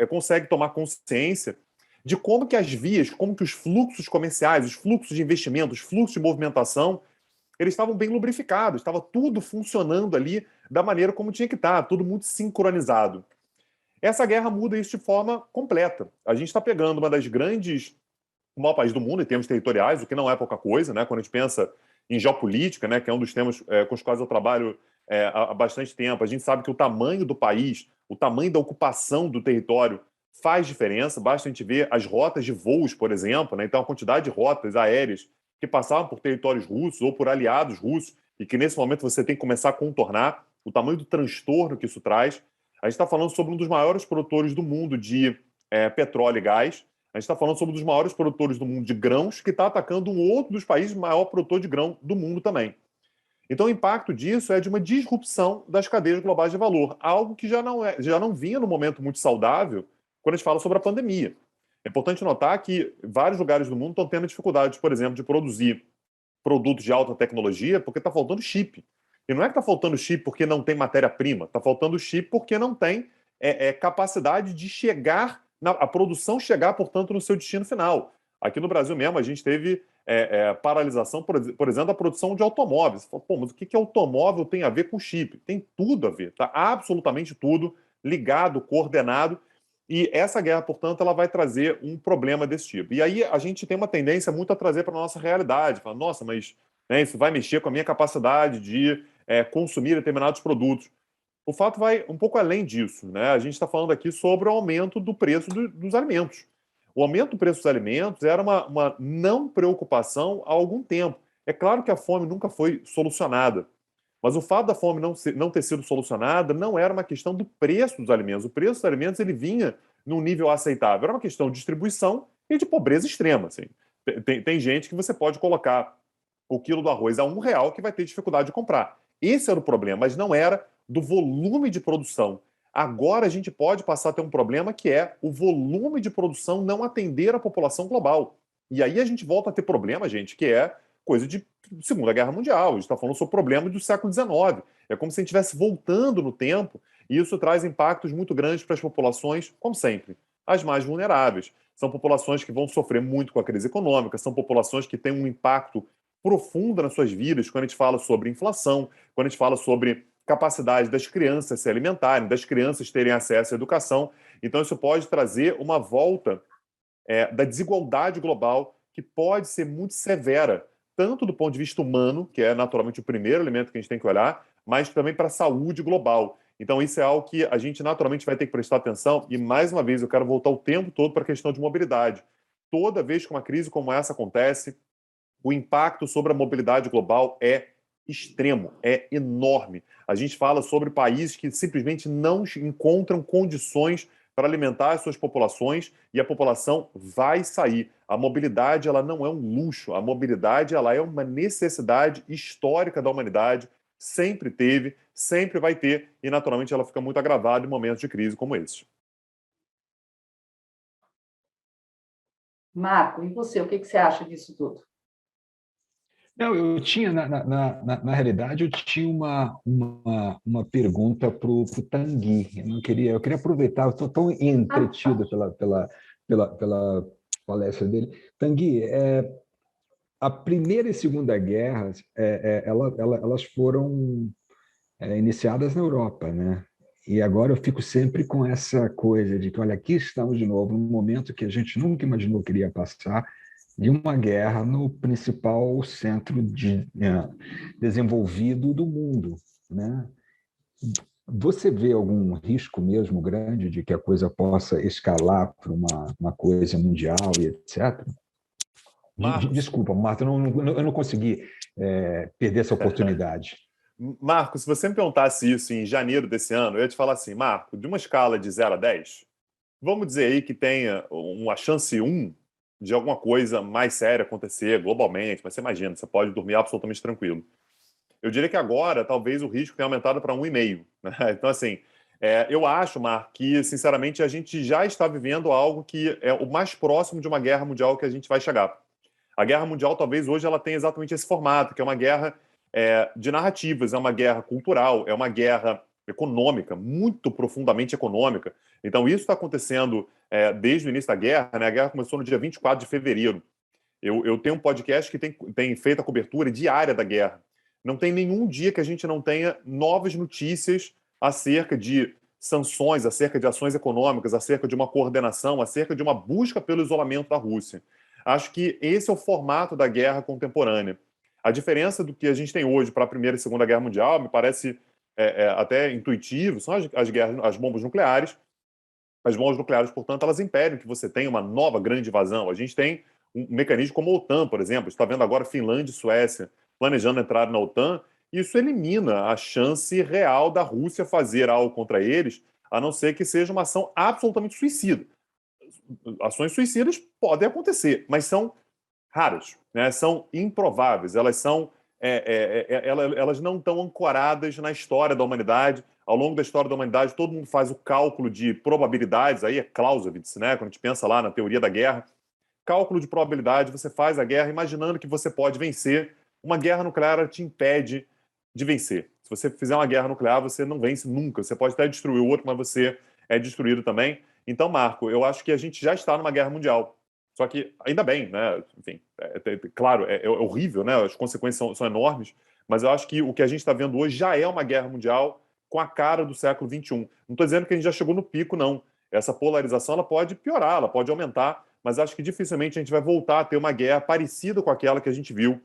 consegue tomar consciência de como que as vias, como que os fluxos comerciais, os fluxos de investimento, os fluxos de movimentação, eles estavam bem lubrificados, estava tudo funcionando ali da maneira como tinha que estar, tudo muito sincronizado. Essa guerra muda isso de forma completa. A gente está pegando uma das grandes, o maior país do mundo em termos territoriais, o que não é pouca coisa, né? Quando a gente pensa em geopolítica, né, que é um dos temas com os quais eu trabalho há bastante tempo, a gente sabe que o tamanho do país, o tamanho da ocupação do território faz diferença, basta a gente ver as rotas de voos, por exemplo, né? Então a quantidade de rotas aéreas que passavam por territórios russos ou por aliados russos e que nesse momento você tem que começar a contornar, o tamanho do transtorno que isso traz. A gente está falando sobre um dos maiores produtores do mundo de petróleo e gás. A gente está falando sobre um dos maiores produtores do mundo de grãos, que está atacando um outro dos países maior produtor de grão do mundo também. Então, o impacto disso é de uma disrupção das cadeias globais de valor, algo que já não vinha no momento muito saudável quando a gente fala sobre a pandemia. É importante notar que vários lugares do mundo estão tendo dificuldades, por exemplo, de produzir produtos de alta tecnologia porque está faltando chip. E não é que está faltando chip porque não tem matéria-prima, está faltando chip porque não tem capacidade de chegar, a produção chegar, portanto, no seu destino final. Aqui no Brasil mesmo, a gente teve paralisação, por exemplo, da produção de automóveis. Você fala, pô, mas o que automóvel tem a ver com chip? Tem tudo a ver, tá? Absolutamente tudo ligado, coordenado. E essa guerra, portanto, ela vai trazer um problema desse tipo. E aí a gente tem uma tendência muito a trazer para a nossa realidade. Fala, nossa, mas isso vai mexer com a minha capacidade de consumir determinados produtos. O fato vai um pouco além disso, né? A gente está falando aqui sobre o aumento do preço dos alimentos. O aumento do preço dos alimentos era uma não preocupação há algum tempo. É claro que a fome nunca foi solucionada, mas o fato da fome não ter sido solucionada não era uma questão do preço dos alimentos. O preço dos alimentos ele vinha num nível aceitável. Era uma questão de distribuição e de pobreza extrema. Assim. Tem gente que você pode colocar o quilo do arroz a R$1 que vai ter dificuldade de comprar. Esse era o problema, mas não era do volume de produção. Agora a gente pode passar a ter um problema que é o volume de produção não atender a população global. E aí a gente volta a ter problema, gente, que é coisa de Segunda Guerra Mundial. A gente está falando sobre problema do século XIX. É como se a gente estivesse voltando no tempo e isso traz impactos muito grandes para as populações, como sempre, as mais vulneráveis. São populações que vão sofrer muito com a crise econômica, são populações que têm um impacto profundo nas suas vidas quando a gente fala sobre inflação, quando a gente fala sobre capacidade das crianças se alimentarem, das crianças terem acesso à educação. Então, isso pode trazer uma volta da desigualdade global que pode ser muito severa, tanto do ponto de vista humano, que é naturalmente o primeiro elemento que a gente tem que olhar, mas também para a saúde global. Então, isso é algo que a gente naturalmente vai ter que prestar atenção. E, mais uma vez, eu quero voltar o tempo todo para a questão de mobilidade. Toda vez que uma crise como essa acontece, o impacto sobre a mobilidade global é extremo, é enorme. A gente fala sobre países que simplesmente não encontram condições para alimentar as suas populações e a população vai sair. A mobilidade ela não é um luxo, a mobilidade ela é uma necessidade histórica da humanidade, sempre teve, sempre vai ter e naturalmente ela fica muito agravada em momentos de crise como esses. Marco, e você, o que você acha disso tudo? Não, eu tinha, na realidade, eu tinha uma pergunta para o Tanguy. Eu queria aproveitar, eu estou tão entretido pela palestra dele. Tanguy, a Primeira e Segunda Guerras, elas foram iniciadas na Europa, né? E agora eu fico sempre com essa coisa de que, olha, aqui estamos de novo, num momento que a gente nunca imaginou que iria passar, de uma guerra no principal centro desenvolvido do mundo, né? Você vê algum risco mesmo grande de que a coisa possa escalar para uma coisa mundial e etc? Desculpa, Marta, eu não consegui perder essa oportunidade. Marco, se você me perguntasse isso em janeiro desse ano, eu ia te falar assim, Marco, de uma escala de 0 a 10, vamos dizer aí que tenha uma chance 1 de alguma coisa mais séria acontecer globalmente, mas você imagina, você pode dormir absolutamente tranquilo. Eu diria que agora, talvez, o risco tenha aumentado para 1,5. Né? Então, assim, eu acho, Marco, que, sinceramente, a gente já está vivendo algo que é o mais próximo de uma guerra mundial que a gente vai chegar. A guerra mundial, talvez, hoje, ela tenha exatamente esse formato, que é uma guerra de narrativas, é uma guerra cultural, é uma guerra econômica, muito profundamente econômica. Então, isso está acontecendo desde o início da guerra, né? A guerra começou no dia 24 de fevereiro. Eu tenho um podcast que tem feito a cobertura diária da guerra. Não tem nenhum dia que a gente não tenha novas notícias acerca de sanções, acerca de ações econômicas, acerca de uma coordenação, acerca de uma busca pelo isolamento da Rússia. Acho que esse é o formato da guerra contemporânea. A diferença do que a gente tem hoje para a Primeira e Segunda Guerra Mundial, me parece até intuitivo, são as bombas nucleares. As bombas nucleares, portanto, elas impedem que você tenha uma nova grande invasão. A gente tem um mecanismo como a OTAN, por exemplo. Está vendo agora Finlândia e Suécia planejando entrar na OTAN. Isso elimina a chance real da Rússia fazer algo contra eles, a não ser que seja uma ação absolutamente suicida. Ações suicidas podem acontecer, mas são raras, né? São improváveis, elas não estão ancoradas na história da humanidade. Ao longo da história da humanidade, todo mundo faz o cálculo de probabilidades, aí é Clausewitz, né? Quando a gente pensa lá na teoria da guerra, cálculo de probabilidade, você faz a guerra imaginando que você pode vencer. Uma guerra nuclear te impede de vencer. Se você fizer uma guerra nuclear, você não vence nunca. Você pode até destruir o outro, mas você é destruído também. Então, Marco, eu acho que a gente já está numa guerra mundial. Só que, ainda bem, né? Enfim, claro, é horrível, né? As consequências são enormes, mas eu acho que o que a gente está vendo hoje já é uma guerra mundial com a cara do século XXI. Não estou dizendo que a gente já chegou no pico, não. Essa polarização ela pode piorar, ela pode aumentar, mas acho que dificilmente a gente vai voltar a ter uma guerra parecida com aquela que a gente viu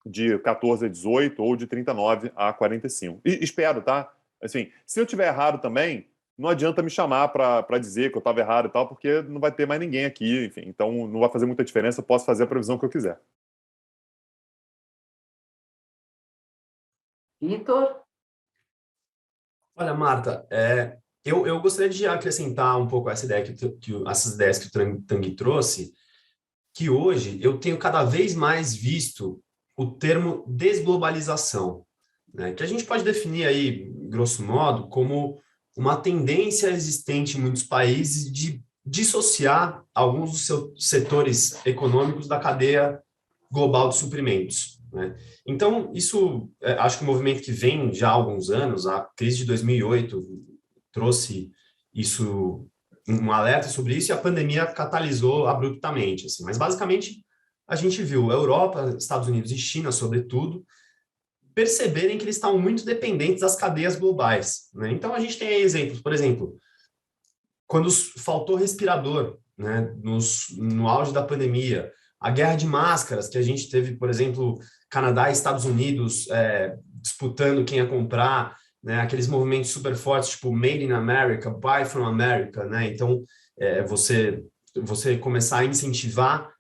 de 14 a 18 ou de 39 a 45. E espero, tá? Assim, se eu tiver errado também, não adianta me chamar para dizer que eu estava errado e tal, porque não vai ter mais ninguém aqui, enfim. Então, não vai fazer muita diferença, eu posso fazer a previsão que eu quiser. Vitor? Olha, Marta, eu gostaria de acrescentar um pouco essa ideia essas ideias que o Tanguy trouxe, que hoje eu tenho cada vez mais visto o termo desglobalização, né, que a gente pode definir aí, grosso modo, como uma tendência existente em muitos países de dissociar alguns dos seus setores econômicos da cadeia global de suprimentos, né? Então, isso, acho que um movimento que vem já há alguns anos, a crise de 2008 trouxe isso, um alerta sobre isso, e a pandemia catalisou abruptamente, assim. Mas, basicamente, a gente viu a Europa, Estados Unidos e China, sobretudo, perceberem que eles estavam muito dependentes das cadeias globais, né? Então, a gente tem aí exemplos, por exemplo, quando faltou respirador, né, no auge da pandemia, a guerra de máscaras, que a gente teve, por exemplo, Canadá e Estados Unidos disputando quem ia comprar, né, aqueles movimentos super fortes, tipo Made in America, Buy from America, né? Então, você começar a incentivar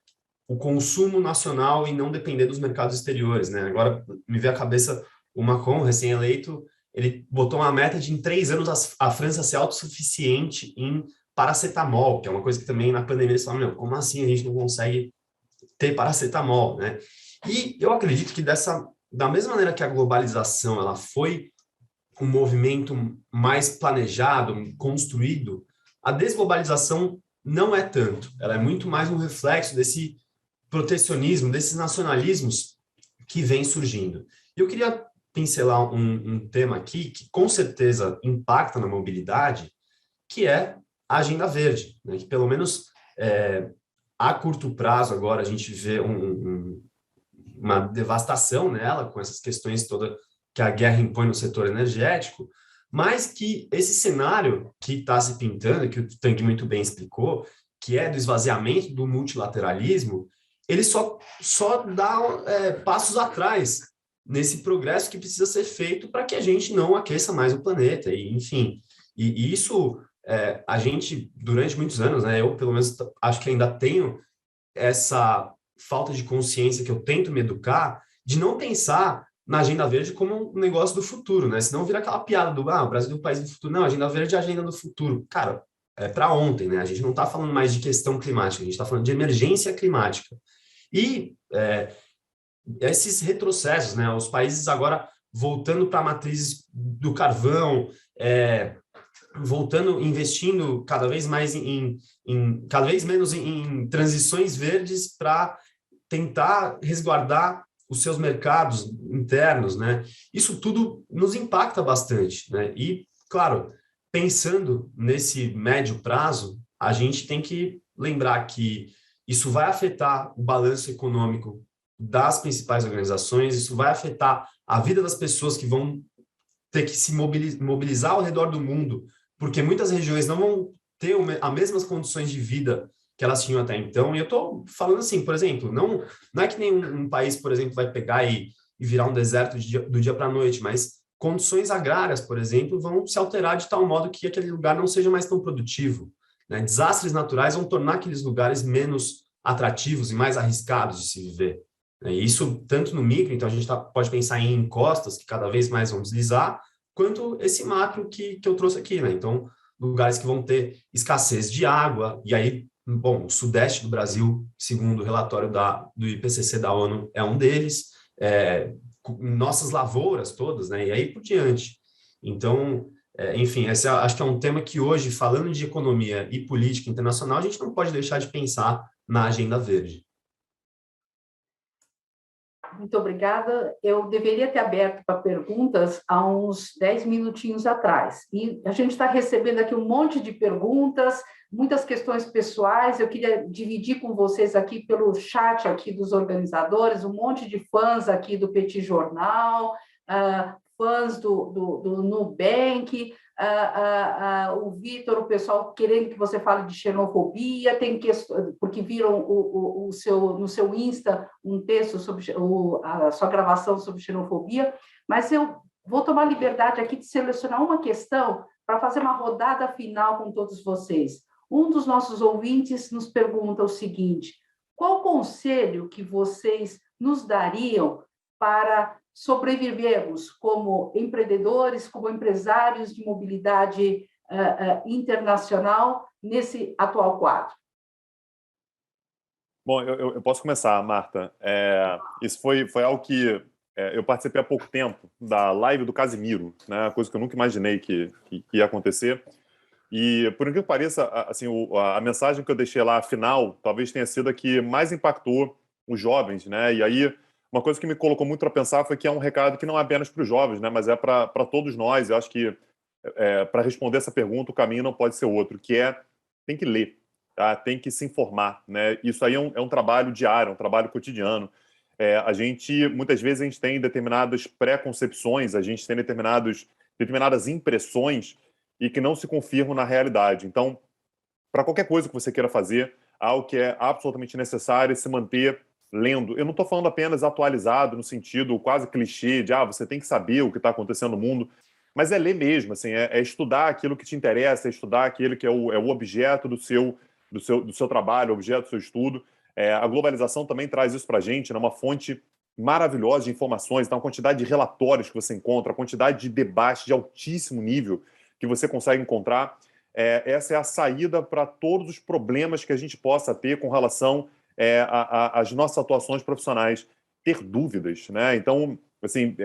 o consumo nacional e não depender dos mercados exteriores, né? Agora, me veio à cabeça o Macron, recém-eleito, ele botou uma meta de, em 3 anos, a França ser autossuficiente em paracetamol, que é uma coisa que também na pandemia eles falaram, meu, como assim a gente não consegue ter paracetamol, né? E eu acredito que da mesma maneira que a globalização ela foi um movimento mais planejado, construído, a desglobalização não é tanto. Ela é muito mais um reflexo desse protecionismo, desses nacionalismos que vem surgindo. Eu queria pincelar um tema aqui que com certeza impacta na mobilidade, que é a Agenda Verde, né? Que pelo menos a curto prazo agora a gente vê uma devastação nela, com essas questões todas que a guerra impõe no setor energético, mas que esse cenário que está se pintando, que o Tanguy muito bem explicou, que é do esvaziamento do multilateralismo, ele só dá passos atrás nesse progresso que precisa ser feito para que a gente não aqueça mais o planeta, e, enfim. E isso, a gente, durante muitos anos, né, eu pelo menos acho que ainda tenho essa falta de consciência que eu tento me educar, de não pensar na Agenda Verde como um negócio do futuro, né? Senão vira aquela piada do o Brasil é o país do futuro. Não, a Agenda Verde é a agenda do futuro. Cara, é para ontem, né? A gente não está falando mais de questão climática, a gente está falando de emergência climática. E esses retrocessos, né? Os países agora voltando para matrizes do carvão, investindo cada vez mais cada vez menos em transições verdes para tentar resguardar os seus mercados internos, né? Isso tudo nos impacta bastante, né? E, claro, pensando nesse médio prazo, a gente tem que lembrar que isso vai afetar o balanço econômico das principais organizações, isso vai afetar a vida das pessoas que vão ter que se mobilizar ao redor do mundo, porque muitas regiões não vão ter as mesmas condições de vida que elas tinham até então. E eu estou falando assim, por exemplo, não é que nenhum país, por exemplo, vai pegar e virar um deserto do dia para a noite, mas condições agrárias, por exemplo, vão se alterar de tal modo que aquele lugar não seja mais tão produtivo, né? Desastres naturais vão tornar aqueles lugares menos atrativos e mais arriscados de se viver. E isso tanto no micro, então a gente pode pensar em encostas que cada vez mais vão deslizar, quanto esse macro que eu trouxe aqui, né? Então, lugares que vão ter escassez de água, e aí, bom, o sudeste do Brasil, segundo o relatório do IPCC da ONU, é um deles, nossas lavouras todas, né? E aí por diante. Então, enfim, esse acho que é um tema que hoje, falando de economia e política internacional, a gente não pode deixar de pensar na agenda verde. Muito obrigada. Eu deveria ter aberto para perguntas há uns 10 minutinhos atrás. E a gente está recebendo aqui um monte de perguntas, muitas questões pessoais. Eu queria dividir com vocês aqui pelo chat aqui dos organizadores, um monte de fãs aqui do Petit Jornal, fãs do Nubank, o Vitor, o pessoal querendo que você fale de xenofobia, tem porque viram no seu Insta um texto sobre a sua gravação sobre xenofobia, mas eu vou tomar liberdade aqui de selecionar uma questão para fazer uma rodada final com todos vocês. Um dos nossos ouvintes nos pergunta o seguinte: qual conselho que vocês nos dariam para sobrevivermos como empreendedores, como empresários de mobilidade internacional nesse atual quadro? Bom, eu posso começar, Marta. Isso foi algo que eu participei há pouco tempo da live do Casimiro, né? Coisa que eu nunca imaginei que ia acontecer. E, por incrível que pareça, assim, a mensagem que eu deixei lá, final, talvez tenha sido a que mais impactou os jovens, né? E aí, uma coisa que me colocou muito para pensar foi que é um recado que não é apenas para os jovens, né? Mas é para todos nós. Eu acho que, para responder essa pergunta, o caminho não pode ser outro, que tem que ler, tá? Tem que se informar, né? Isso aí é um trabalho diário, um trabalho cotidiano. Muitas vezes, a gente tem determinadas preconcepções, a gente tem determinadas impressões e que não se confirmam na realidade. Então, para qualquer coisa que você queira fazer, algo que é absolutamente necessário é se manter lendo. Eu não estou falando apenas atualizado, no sentido quase clichê de você tem que saber o que está acontecendo no mundo, mas é ler mesmo, assim, é estudar aquilo que te interessa, é estudar aquilo que é o objeto do seu trabalho, o objeto do seu estudo. A globalização também traz isso para a gente, né? Uma fonte maravilhosa de informações, então a quantidade de relatórios que você encontra, a quantidade de debates de altíssimo nível que você consegue encontrar, essa é a saída para todos os problemas que a gente possa ter com relação às nossas atuações profissionais, ter dúvidas, né? Então, assim,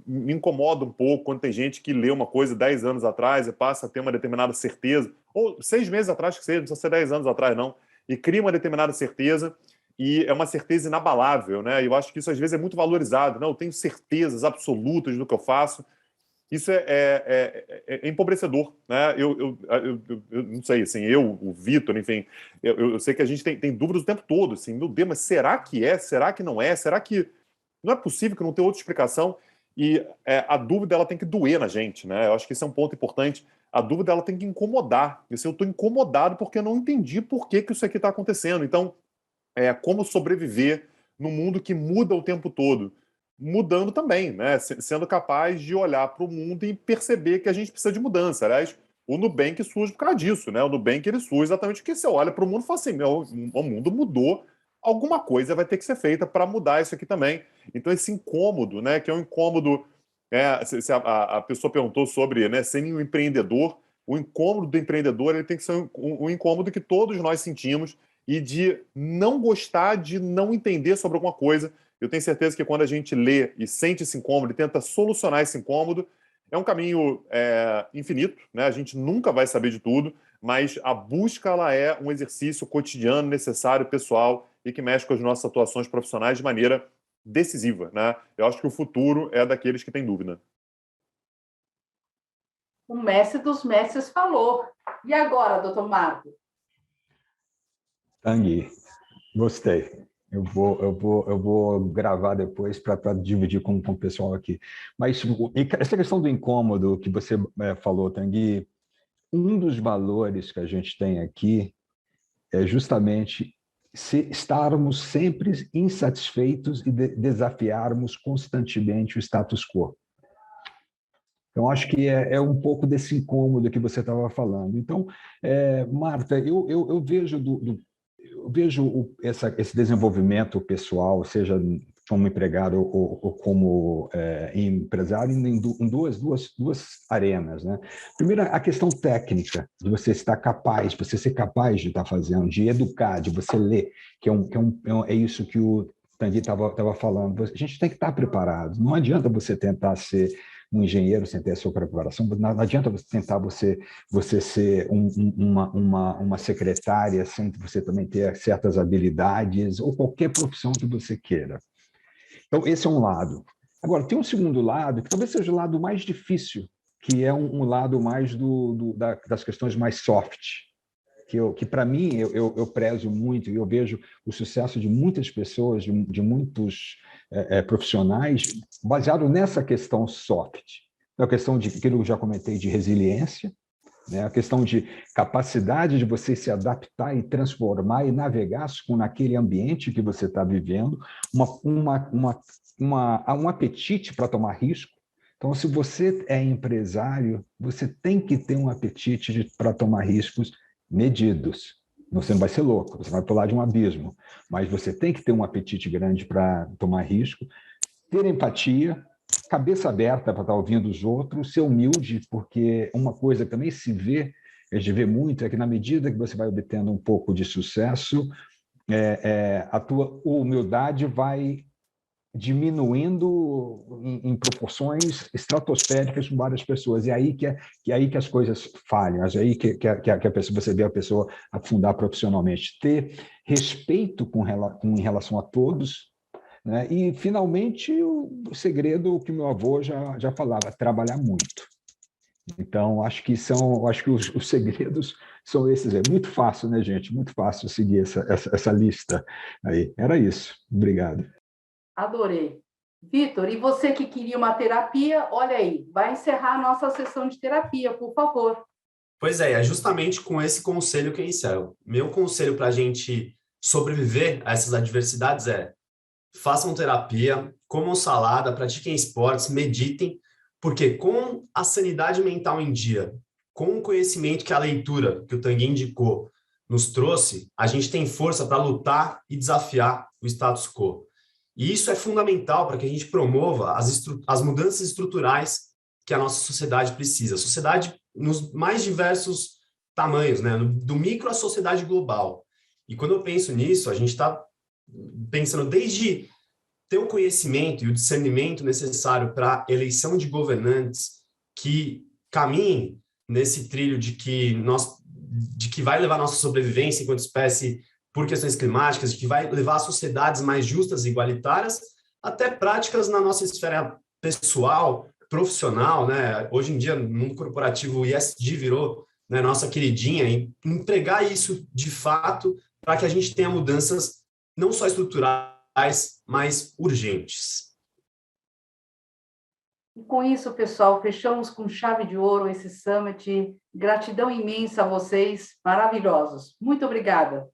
me incomoda um pouco quando tem gente que lê uma coisa 10 anos atrás e passa a ter uma determinada certeza, ou 6 meses atrás que seja, não precisa ser 10 anos atrás, não, e cria uma determinada certeza, e é uma certeza inabalável, né? E eu acho que isso às vezes é muito valorizado. Não, eu tenho certezas absolutas do que eu faço. Isso é empobrecedor, né? Eu não sei, assim, o Vitor, enfim, eu sei que a gente tem dúvidas o tempo todo, assim, meu Deus, mas será que é? Será que não é? Será que não é possível, que não tem outra explicação? E a dúvida, ela tem que doer na gente, né? Eu acho que esse é um ponto importante. A dúvida, ela tem que incomodar. E, assim, eu estou incomodado porque eu não entendi por que isso aqui está acontecendo. Então, como sobreviver num mundo que muda o tempo todo? Mudando também, né? Sendo capaz de olhar para o mundo e perceber que a gente precisa de mudança. Aliás, o Nubank surge por causa disso, né? O Nubank, ele surge exatamente porque você olha para o mundo e fala assim, o mundo mudou, alguma coisa vai ter que ser feita para mudar isso aqui também. Então, esse incômodo, né? Que é um incômodo... se a pessoa perguntou sobre, né, ser um empreendedor, o incômodo do empreendedor, ele tem que ser um incômodo que todos nós sentimos, e de não gostar, de não entender sobre alguma coisa. Eu tenho certeza que quando a gente lê e sente esse incômodo e tenta solucionar esse incômodo, é um caminho infinito, né? A gente nunca vai saber de tudo, mas a busca, ela é um exercício cotidiano, necessário, pessoal, e que mexe com as nossas atuações profissionais de maneira decisiva, né? Eu acho que o futuro é daqueles que têm dúvida. O mestre dos mestres falou. E agora, doutor Marco? Tanguy, gostei. Eu vou gravar depois para dividir com o pessoal aqui. Mas essa questão do incômodo que você falou, Tanguy, um dos valores que a gente tem aqui é justamente estarmos sempre insatisfeitos e desafiarmos constantemente o status quo. Então, acho que é um pouco desse incômodo que você estava falando. Então, Marta, eu vejo esse desenvolvimento pessoal, seja como empregado ou como empresário, em duas arenas, né? Primeiro, a questão técnica, de você estar capaz, você ser capaz de estar fazendo, de educar, de você ler, que é isso que o Tanguy estava falando. A gente tem que estar preparado. Não adianta você tentar ser um engenheiro sem ter a sua preparação, não adianta você tentar você ser uma secretária sem você também ter certas habilidades, ou qualquer profissão que você queira. Então, esse é um lado. Agora, tem um segundo lado, que talvez seja o lado mais difícil, que é um lado mais das questões mais soft, que para mim, eu prezo muito, e eu vejo o sucesso de muitas pessoas, de muitos profissionais, baseado nessa questão soft. A questão de, que eu já comentei, de resiliência, né? A questão de capacidade de você se adaptar e transformar e navegar naquele ambiente que você está vivendo, um apetite para tomar risco. Então, se você é empresário, você tem que ter um apetite para tomar riscos medidos. Você não vai ser louco, você vai pular de um abismo, mas você tem que ter um apetite grande para tomar risco, ter empatia, cabeça aberta para estar ouvindo os outros, ser humilde, porque uma coisa que também se vê, a gente vê muito, é que na medida que você vai obtendo um pouco de sucesso, a tua humildade vai diminuindo em proporções estratosféricas com várias pessoas. E aí que as coisas falham, é aí que a pessoa, você vê a pessoa afundar profissionalmente. Ter respeito em relação a todos, né? E, finalmente, o segredo que meu avô já falava, trabalhar muito. Então, acho que os segredos são esses. É muito fácil, né, gente? Muito fácil seguir essa lista aí. Era isso. Obrigado. Adorei. Vitor, e você que queria uma terapia, olha aí, vai encerrar a nossa sessão de terapia, por favor. Pois é justamente com esse conselho que eu encerro. Meu conselho para a gente sobreviver a essas adversidades façam terapia, comam salada, pratiquem esportes, meditem, porque com a sanidade mental em dia, com o conhecimento que a leitura que o Tanguy indicou nos trouxe, a gente tem força para lutar e desafiar o status quo. E isso é fundamental para que a gente promova as mudanças estruturais que a nossa sociedade precisa. A sociedade nos mais diversos tamanhos, né? Do micro à sociedade global. E quando eu penso nisso, a gente está pensando desde ter o conhecimento e o discernimento necessário para a eleição de governantes que caminhem nesse trilho de que vai levar a nossa sobrevivência enquanto espécie por questões climáticas, de que vai levar a sociedades mais justas e igualitárias, até práticas na nossa esfera pessoal, profissional, né? Hoje em dia, no mundo corporativo, o ESG virou, né, nossa queridinha, e empregar isso de fato para que a gente tenha mudanças não só estruturais, mas urgentes. E com isso, pessoal, fechamos com chave de ouro esse summit. Gratidão imensa a vocês, maravilhosos. Muito obrigada.